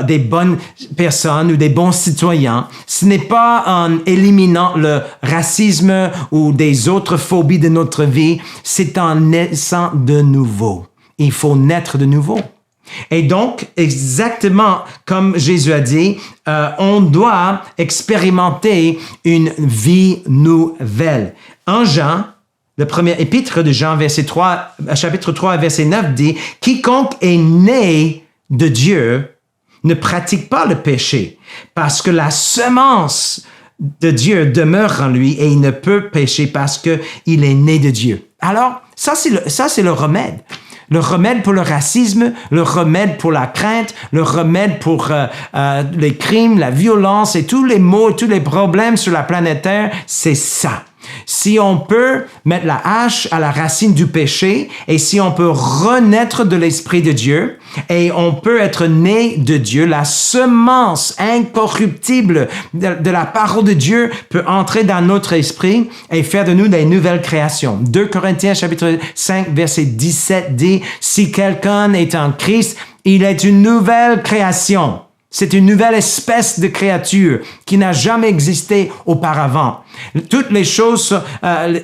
des bonnes personnes ou des bons citoyens, ce n'est pas en éliminant le racisme ou des autres phobies de notre vie, c'est en naissant de nouveau. Il faut naître de nouveau. Et donc, exactement comme Jésus a dit, on doit expérimenter une vie nouvelle. En Jean, le premier épître de Jean, chapitre 3, verset 9 dit, « Quiconque est né de Dieu ne pratique pas le péché, parce que la semence de Dieu demeure en lui et il ne peut pécher parce qu'il est né de Dieu. » Alors, ça c'est le remède. Le remède pour le racisme, le remède pour la crainte, le remède pour les crimes, la violence et tous les maux, tous les problèmes sur la planète Terre, c'est ça. Si on peut mettre la hache à la racine du péché et si on peut renaître de l'Esprit de Dieu et on peut être né de Dieu, la semence incorruptible de la parole de Dieu peut entrer dans notre esprit et faire de nous des nouvelles créations. 2 Corinthiens chapitre 5 verset 17 dit « Si quelqu'un est en Christ, il est une nouvelle création. » C'est une nouvelle espèce de créature qui n'a jamais existé auparavant. Toutes les choses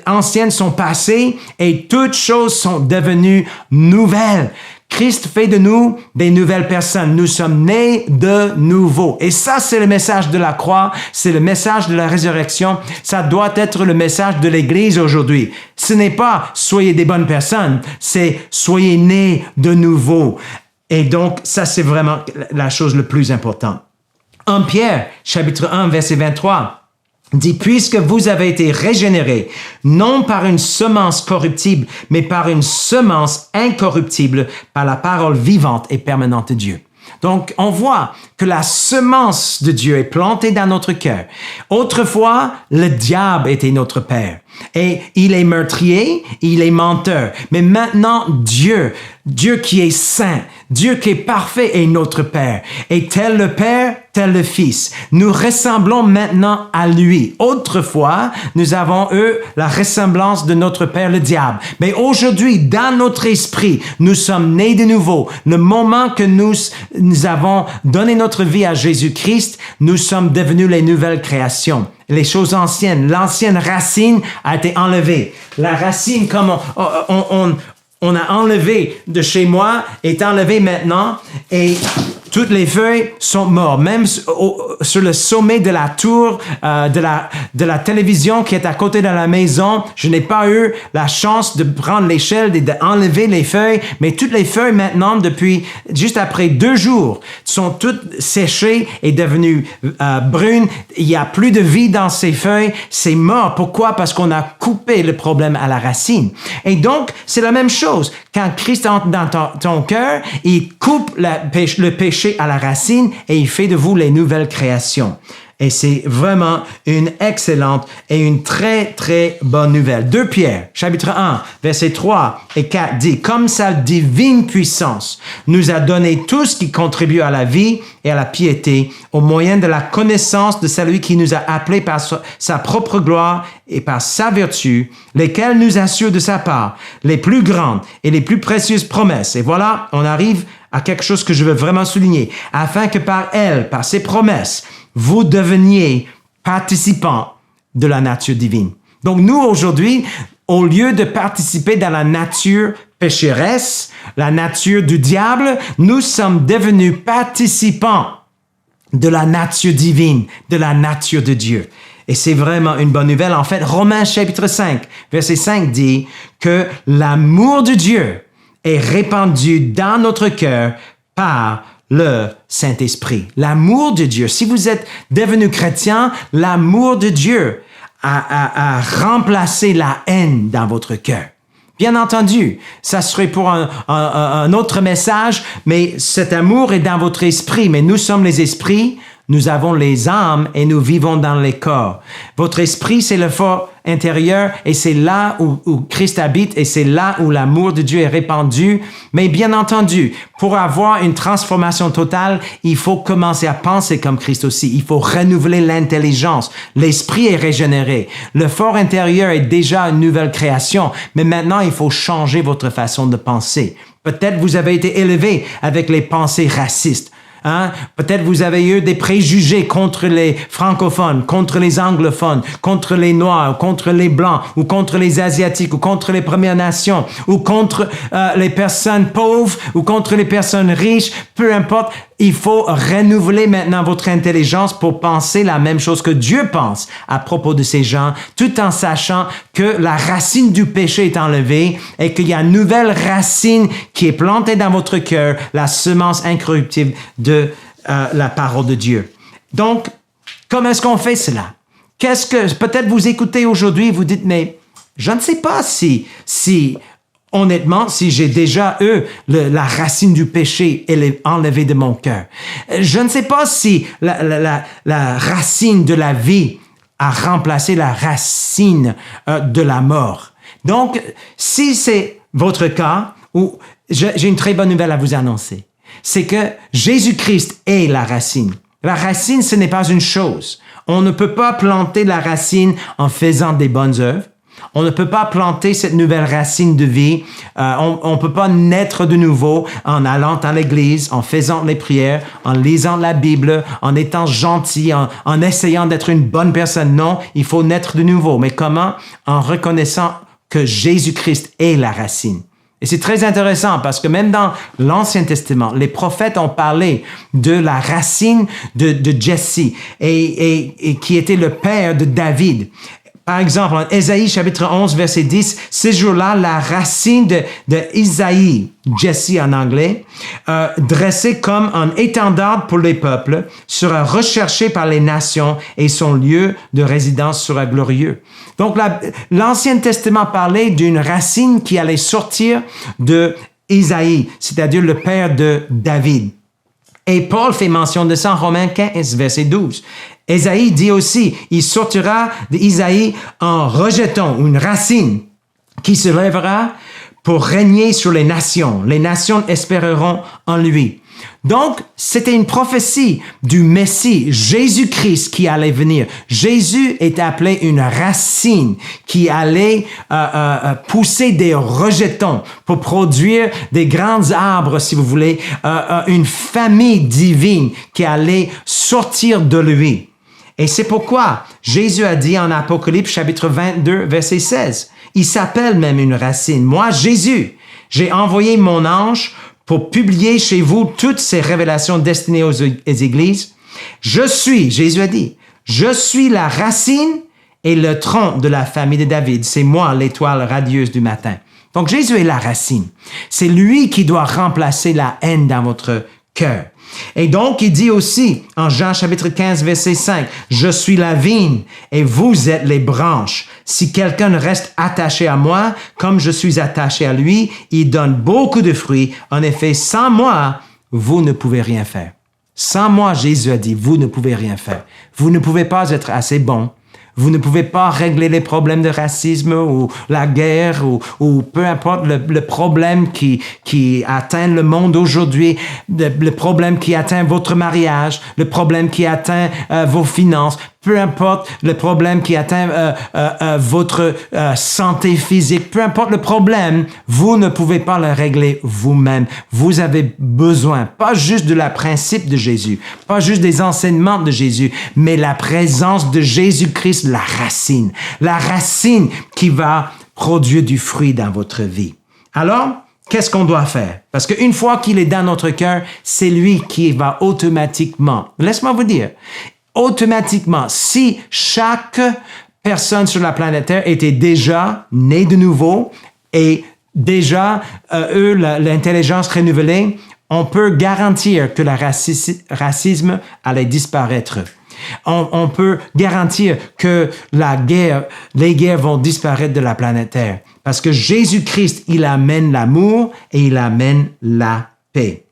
anciennes sont passées et toutes choses sont devenues nouvelles. Christ fait de nous des nouvelles personnes. Nous sommes nés de nouveau. Et ça, c'est le message de la croix. C'est le message de la résurrection. Ça doit être le message de l'Église aujourd'hui. Ce n'est pas « soyez des bonnes personnes », c'est « soyez nés de nouveau ». Et donc, ça, c'est vraiment la chose la plus importante. En Pierre, chapitre 1, verset 23, dit, « Puisque vous avez été régénérés, non par une semence corruptible, mais par une semence incorruptible, par la parole vivante et permanente de Dieu. » Donc, on voit que la semence de Dieu est plantée dans notre cœur. Autrefois, le diable était notre père. Et il est meurtrier, il est menteur. Mais maintenant, Dieu qui est saint, Dieu qui est parfait est notre Père. Et tel le Père, tel le Fils. Nous ressemblons maintenant à lui. Autrefois, nous avons eu la ressemblance de notre Père, le diable. Mais aujourd'hui, dans notre esprit, nous sommes nés de nouveau. Le moment que nous avons donné notre vie à Jésus-Christ, nous sommes devenus les nouvelles créations. Les choses anciennes, l'ancienne racine a été enlevée. La racine, comme on a enlevé de chez moi, est enlevée maintenant et toutes les feuilles sont mortes. Même sur le sommet de la tour de la télévision qui est à côté de la maison, je n'ai pas eu la chance de prendre l'échelle et d'enlever les feuilles, mais toutes les feuilles maintenant, depuis juste après 2 jours, sont toutes séchées et devenues brunes. Il n'y a plus de vie dans ces feuilles. C'est mort. Pourquoi? Parce qu'on a coupé le problème à la racine. Et donc, c'est la même chose. Quand Christ entre dans ton cœur, il coupe le péché à la racine et il fait de vous les nouvelles créations. Et c'est vraiment une excellente et une très, très bonne nouvelle. 2 Pierre, chapitre 1, versets 3 et 4 dit, « Comme sa divine puissance nous a donné tout ce qui contribue à la vie et à la piété au moyen de la connaissance de celui qui nous a appelés par sa propre gloire et par sa vertu, lesquelles nous assurent de sa part les plus grandes et les plus précieuses promesses. » Et voilà, on arrive à quelque chose que je veux vraiment souligner. « Afin que par elle, par ses promesses, vous deveniez participants de la nature divine. » Donc nous, aujourd'hui, au lieu de participer dans la nature pécheresse, la nature du diable, nous sommes devenus participants de la nature divine, de la nature de Dieu. Et c'est vraiment une bonne nouvelle. En fait, Romains chapitre 5, verset 5 dit que l'amour de Dieu est répandu dans notre cœur par le Saint-Esprit. L'amour de Dieu. Si vous êtes devenu chrétien, l'amour de Dieu a remplacé la haine dans votre cœur. Bien entendu, ça serait pour un autre message, mais cet amour est dans votre esprit. Mais nous sommes les esprits, nous avons les âmes et nous vivons dans les corps. Votre esprit, c'est le fort intérieur et c'est là où Christ habite et c'est là où l'amour de Dieu est répandu. Mais bien entendu, pour avoir une transformation totale, il faut commencer à penser comme Christ aussi. Il faut renouveler l'intelligence. L'esprit est régénéré. Le fort intérieur est déjà une nouvelle création. Mais maintenant, il faut changer votre façon de penser. Peut-être vous avez été élevé avec les pensées racistes. Hein? Peut-être vous avez eu des préjugés contre les francophones, contre les anglophones, contre les noirs, contre les blancs, ou contre les asiatiques, ou contre les Premières Nations, ou contre les personnes pauvres, ou contre les personnes riches, peu importe. Il faut renouveler maintenant votre intelligence pour penser la même chose que Dieu pense à propos de ces gens, tout en sachant que la racine du péché est enlevée et qu'il y a une nouvelle racine qui est plantée dans votre cœur, la semence incorruptible de la parole de Dieu. Donc, comment est-ce qu'on fait cela? Peut-être vous écoutez aujourd'hui et vous dites, mais je ne sais pas si honnêtement, si j'ai déjà eu la racine du péché, elle est enlevée de mon cœur. Je ne sais pas si la racine de la vie a remplacé la racine de la mort. Donc, si c'est votre cas, j'ai une très bonne nouvelle à vous annoncer. C'est que Jésus-Christ est la racine. La racine, ce n'est pas une chose. On ne peut pas planter la racine en faisant des bonnes œuvres. On ne peut pas planter cette nouvelle racine de vie. On ne peut pas naître de nouveau en allant à l'église, en faisant les prières, en lisant la Bible, en étant gentil, en essayant d'être une bonne personne. Non, il faut naître de nouveau. Mais comment? En reconnaissant que Jésus-Christ est la racine. Et c'est très intéressant parce que même dans l'Ancien Testament, les prophètes ont parlé de la racine de Jesse et qui était le père de David. Par exemple, en Ésaïe chapitre 11, verset 10, ce jour-là, la racine de Isaïe, Jesse en anglais, dressée comme un étendard pour les peuples, sera recherché par les nations et son lieu de résidence sera glorieux. Donc, l'Ancien Testament parlait d'une racine qui allait sortir de Isaïe, c'est-à-dire le père de David. Et Paul fait mention de ça en Romains 15, verset 12. Ésaïe dit aussi, il sortira d'Isaïe en rejetant une racine qui se lèvera pour régner sur les nations. Les nations espéreront en lui. Donc, c'était une prophétie du Messie, Jésus-Christ, qui allait venir. Jésus est appelé une racine qui allait pousser des rejetons pour produire des grands arbres, si vous voulez, une famille divine qui allait sortir de lui. Et c'est pourquoi Jésus a dit en Apocalypse chapitre 22, verset 16, il s'appelle même une racine. Moi, Jésus, j'ai envoyé mon ange pour publier chez vous toutes ces révélations destinées aux églises. Jésus a dit, je suis la racine et le tronc de la famille de David. C'est moi, l'étoile radieuse du matin. Donc, Jésus est la racine. C'est lui qui doit remplacer la haine dans votre cœur. Et donc, il dit aussi, en Jean chapitre 15, verset 5, « Je suis la vigne et vous êtes les branches. Si quelqu'un reste attaché à moi, comme je suis attaché à lui, il donne beaucoup de fruits. En effet, sans moi, vous ne pouvez rien faire. » Sans moi, Jésus a dit, vous ne pouvez rien faire. Vous ne pouvez pas être assez bon. Vous ne pouvez pas régler les problèmes de racisme ou la guerre ou peu importe le problème qui atteint le monde aujourd'hui, le problème qui atteint votre mariage, le problème qui atteint vos finances, peu importe le problème qui atteint votre santé physique, peu importe le problème, vous ne pouvez pas le régler vous-même. Vous avez besoin, pas juste de la principe de Jésus, pas juste des enseignements de Jésus, mais la présence de Jésus-Christ, la racine qui va produire du fruit dans votre vie. Alors, qu'est-ce qu'on doit faire? Parce qu'une fois qu'il est dans notre cœur, c'est lui qui va automatiquement, laisse-moi vous dire, automatiquement, si chaque personne sur la planète Terre était déjà née de nouveau et déjà l'intelligence renouvelée, on peut garantir que le racisme allait disparaître. On peut garantir que les guerres vont disparaître de la planète Terre. Parce que Jésus-Christ, il amène l'amour et il amène la paix.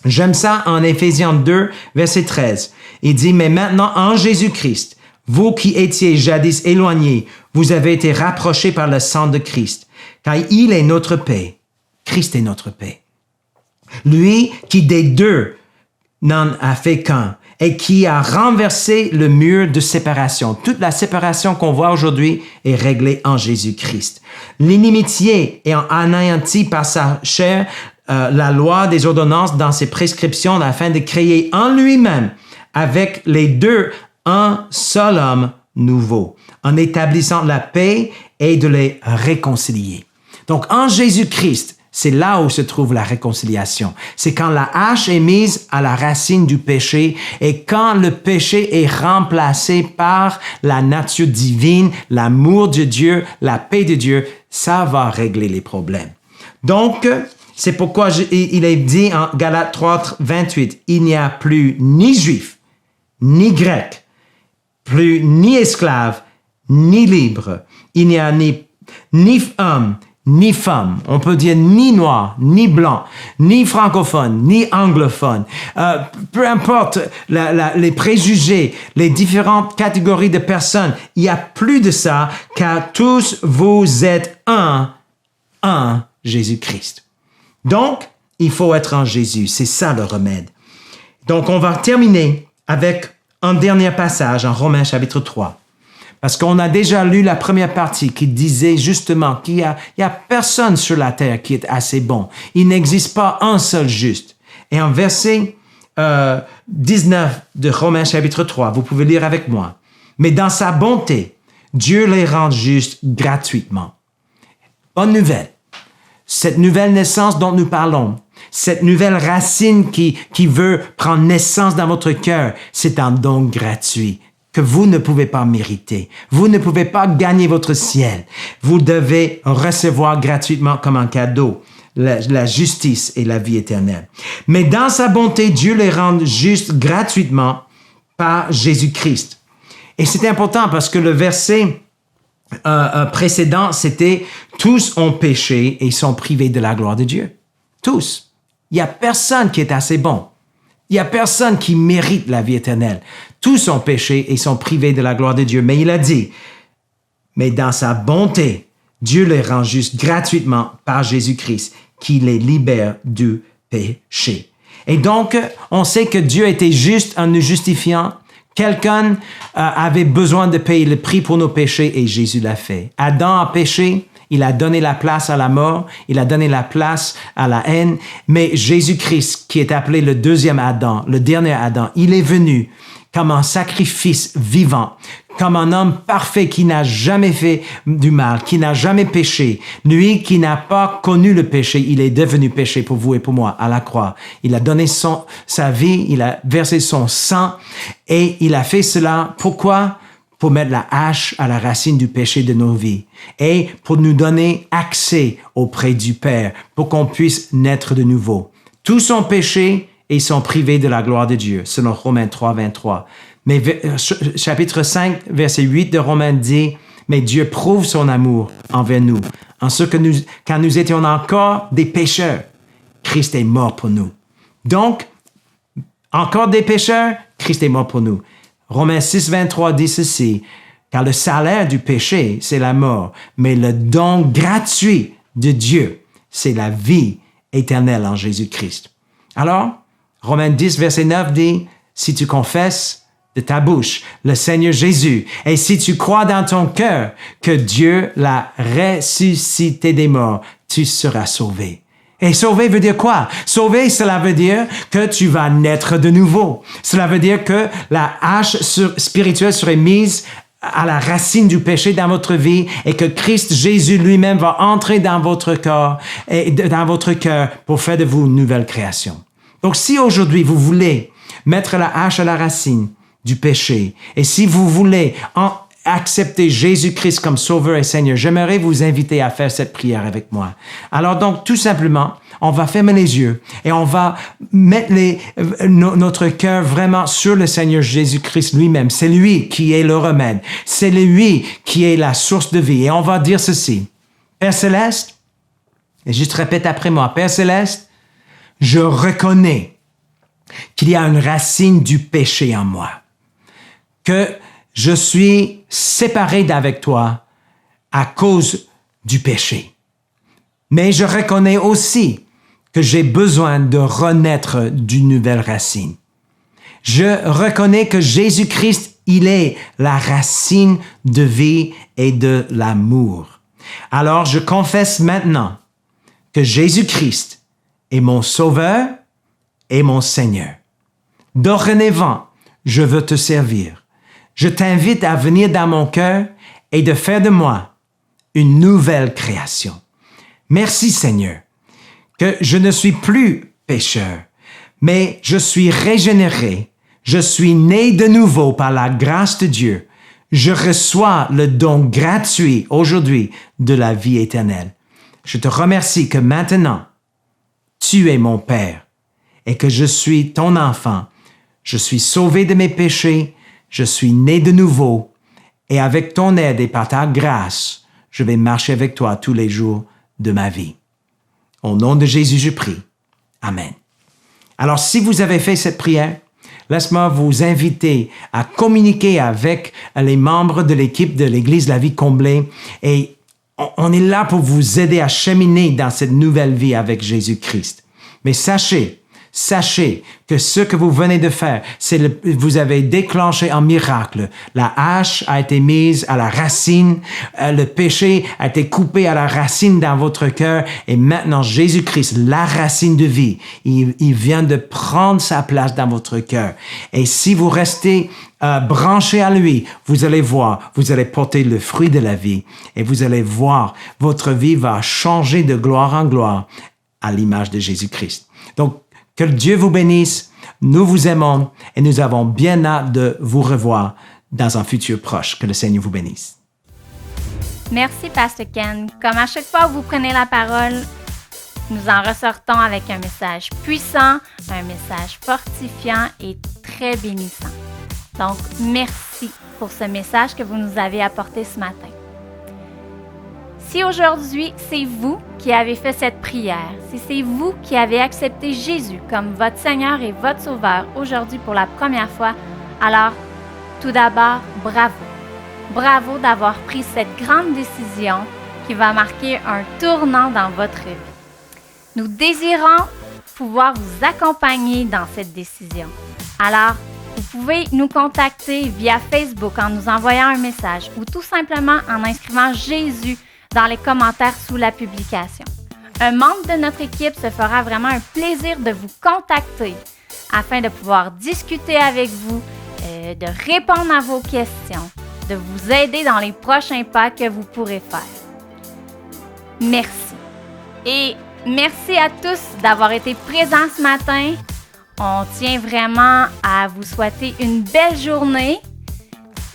J'aime ça en Éphésiens 2, verset 13. Il dit, « Mais maintenant, en Jésus-Christ, vous qui étiez jadis éloignés, vous avez été rapprochés par le sang de Christ, car il est notre paix. Christ est notre paix. Lui qui des deux n'en a fait qu'un et qui a renversé le mur de séparation. Toute la séparation qu'on voit aujourd'hui est réglée en Jésus-Christ. L'inimitié est anéantie par sa chair, la loi des ordonnances dans ses prescriptions afin de créer en lui-même avec les deux un seul homme nouveau, en établissant la paix et de les réconcilier. Donc, en Jésus-Christ, c'est là où se trouve la réconciliation. C'est quand la hache est mise à la racine du péché et quand le péché est remplacé par la nature divine, l'amour de Dieu, la paix de Dieu, ça va régler les problèmes. Donc, c'est pourquoi il est dit en Galates 3, 28, « Il n'y a plus ni juif, ni grec, plus ni esclave, ni libre. Il n'y a ni homme, ni femme, on peut dire ni noir, ni blanc, ni francophone, ni anglophone. Peu importe les préjugés, les différentes catégories de personnes, il n'y a plus de ça, car tous vous êtes un Jésus-Christ. Donc, il faut être en Jésus. C'est ça le remède. Donc, on va terminer avec un dernier passage en Romains chapitre 3. Parce qu'on a déjà lu la première partie qui disait justement qu'il y a personne sur la terre qui est assez bon. Il n'existe pas un seul juste. Et en verset 19 de Romains chapitre 3, vous pouvez lire avec moi. Mais dans sa bonté, Dieu les rend justes gratuitement. Bonne nouvelle. Cette nouvelle naissance dont nous parlons, cette nouvelle racine qui veut prendre naissance dans votre cœur, c'est un don gratuit que vous ne pouvez pas mériter. Vous ne pouvez pas gagner votre ciel. Vous devez recevoir gratuitement comme un cadeau la justice et la vie éternelle. Mais dans sa bonté, Dieu les rend justes gratuitement par Jésus-Christ. Et c'est important parce que le verset précédent, c'était « Tous ont péché et sont privés de la gloire de Dieu. » Tous. Il n'y a personne qui est assez bon. Il n'y a personne qui mérite la vie éternelle. Tous ont péché et sont privés de la gloire de Dieu. Mais il a dit, mais dans sa bonté, Dieu les rend justes gratuitement par Jésus-Christ, qui les libère du péché. Et donc, on sait que Dieu était juste en nous justifiant. Quelqu'un avait besoin de payer le prix pour nos péchés et Jésus l'a fait. Adam a péché. Il a donné la place à la mort, il a donné la place à la haine, mais Jésus-Christ, qui est appelé le deuxième Adam, le dernier Adam, il est venu comme un sacrifice vivant, comme un homme parfait qui n'a jamais fait du mal, qui n'a jamais péché. Lui qui n'a pas connu le péché, il est devenu péché pour vous et pour moi à la croix. Il a donné sa vie, il a versé son sang et il a fait cela. Pourquoi? Pour mettre la hache à la racine du péché de nos vies et pour nous donner accès auprès du Père, pour qu'on puisse naître de nouveau. Tous ont péché et sont privés de la gloire de Dieu, selon Romains 3, 23. Mais chapitre 5, verset 8 de Romains dit, « Mais Dieu prouve son amour envers nous, en ce que quand nous étions encore des pécheurs, Christ est mort pour nous. » Donc, encore des pécheurs, Christ est mort pour nous. Romains 6, 23 dit ceci, « Car le salaire du péché, c'est la mort, mais le don gratuit de Dieu, c'est la vie éternelle en Jésus-Christ. » Alors, Romains 10, verset 9 dit, « Si tu confesses de ta bouche le Seigneur Jésus, et si tu crois dans ton cœur que Dieu l'a ressuscité des morts, tu seras sauvé. » Et sauver veut dire quoi? Sauver, cela veut dire que tu vas naître de nouveau. Cela veut dire que la hache spirituelle serait mise à la racine du péché dans votre vie et que Christ Jésus lui-même va entrer dans votre corps et dans votre cœur pour faire de vous une nouvelle création. Donc, si aujourd'hui vous voulez mettre la hache à la racine du péché et si vous voulez accepter Jésus-Christ comme Sauveur et Seigneur, j'aimerais vous inviter à faire cette prière avec moi. Alors donc, tout simplement, on va fermer les yeux et on va mettre notre cœur vraiment sur le Seigneur Jésus-Christ lui-même. C'est lui qui est le remède. C'est lui qui est la source de vie. Et on va dire ceci. Père Céleste, et juste répète après moi. Père Céleste, je reconnais qu'il y a une racine du péché en moi. Que je suis séparé d'avec toi à cause du péché. Mais je reconnais aussi que j'ai besoin de renaître d'une nouvelle racine. Je reconnais que Jésus-Christ, il est la racine de vie et de l'amour. Alors je confesse maintenant que Jésus-Christ est mon Sauveur et mon Seigneur. Dorénavant, je veux te servir. Je t'invite à venir dans mon cœur et de faire de moi une nouvelle création. Merci Seigneur, que je ne suis plus pécheur, mais je suis régénéré, je suis né de nouveau par la grâce de Dieu. Je reçois le don gratuit aujourd'hui de la vie éternelle. Je te remercie que maintenant, tu es mon Père et que je suis ton enfant. Je suis sauvé de mes péchés. Je suis né de nouveau et avec ton aide et par ta grâce, je vais marcher avec toi tous les jours de ma vie. Au nom de Jésus, je prie. Amen. Alors, si vous avez fait cette prière, laisse-moi vous inviter à communiquer avec les membres de l'équipe de l'Église La Vie Comblée et on est là pour vous aider à cheminer dans cette nouvelle vie avec Jésus-Christ. Mais sachez que ce que vous venez de faire, vous avez déclenché un miracle. La hache a été mise à la racine, le péché a été coupé à la racine dans votre cœur et maintenant Jésus-Christ, la racine de vie, il vient de prendre sa place dans votre cœur. Et si vous restez branché à lui, vous allez voir, vous allez porter le fruit de la vie et vous allez voir, votre vie va changer de gloire en gloire à l'image de Jésus-Christ. Donc, que Dieu vous bénisse, nous vous aimons et nous avons bien hâte de vous revoir dans un futur proche. Que le Seigneur vous bénisse. Merci, Pasteur Ken. Comme à chaque fois où vous prenez la parole, nous en ressortons avec un message puissant, un message fortifiant et très bénissant. Donc, merci pour ce message que vous nous avez apporté ce matin. Si aujourd'hui, c'est vous qui avez fait cette prière, si c'est vous qui avez accepté Jésus comme votre Seigneur et votre Sauveur aujourd'hui pour la première fois, alors tout d'abord, bravo. Bravo d'avoir pris cette grande décision qui va marquer un tournant dans votre vie. Nous désirons pouvoir vous accompagner dans cette décision. Alors, vous pouvez nous contacter via Facebook en nous envoyant un message ou tout simplement en inscrivant Jésus dans les commentaires sous la publication. Un membre de notre équipe se fera vraiment un plaisir de vous contacter afin de pouvoir discuter avec vous, de répondre à vos questions, de vous aider dans les prochains pas que vous pourrez faire. Merci. Et merci à tous d'avoir été présents ce matin. On tient vraiment à vous souhaiter une belle journée.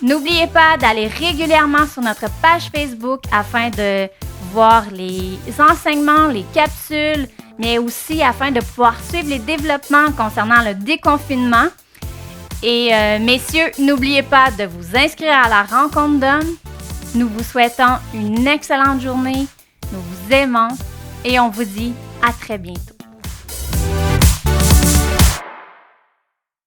N'oubliez pas d'aller régulièrement sur notre page Facebook afin de voir les enseignements, les capsules, mais aussi afin de pouvoir suivre les développements concernant le déconfinement. Et messieurs, n'oubliez pas de vous inscrire à la rencontre d'hommes. Nous vous souhaitons une excellente journée. Nous vous aimons et on vous dit à très bientôt.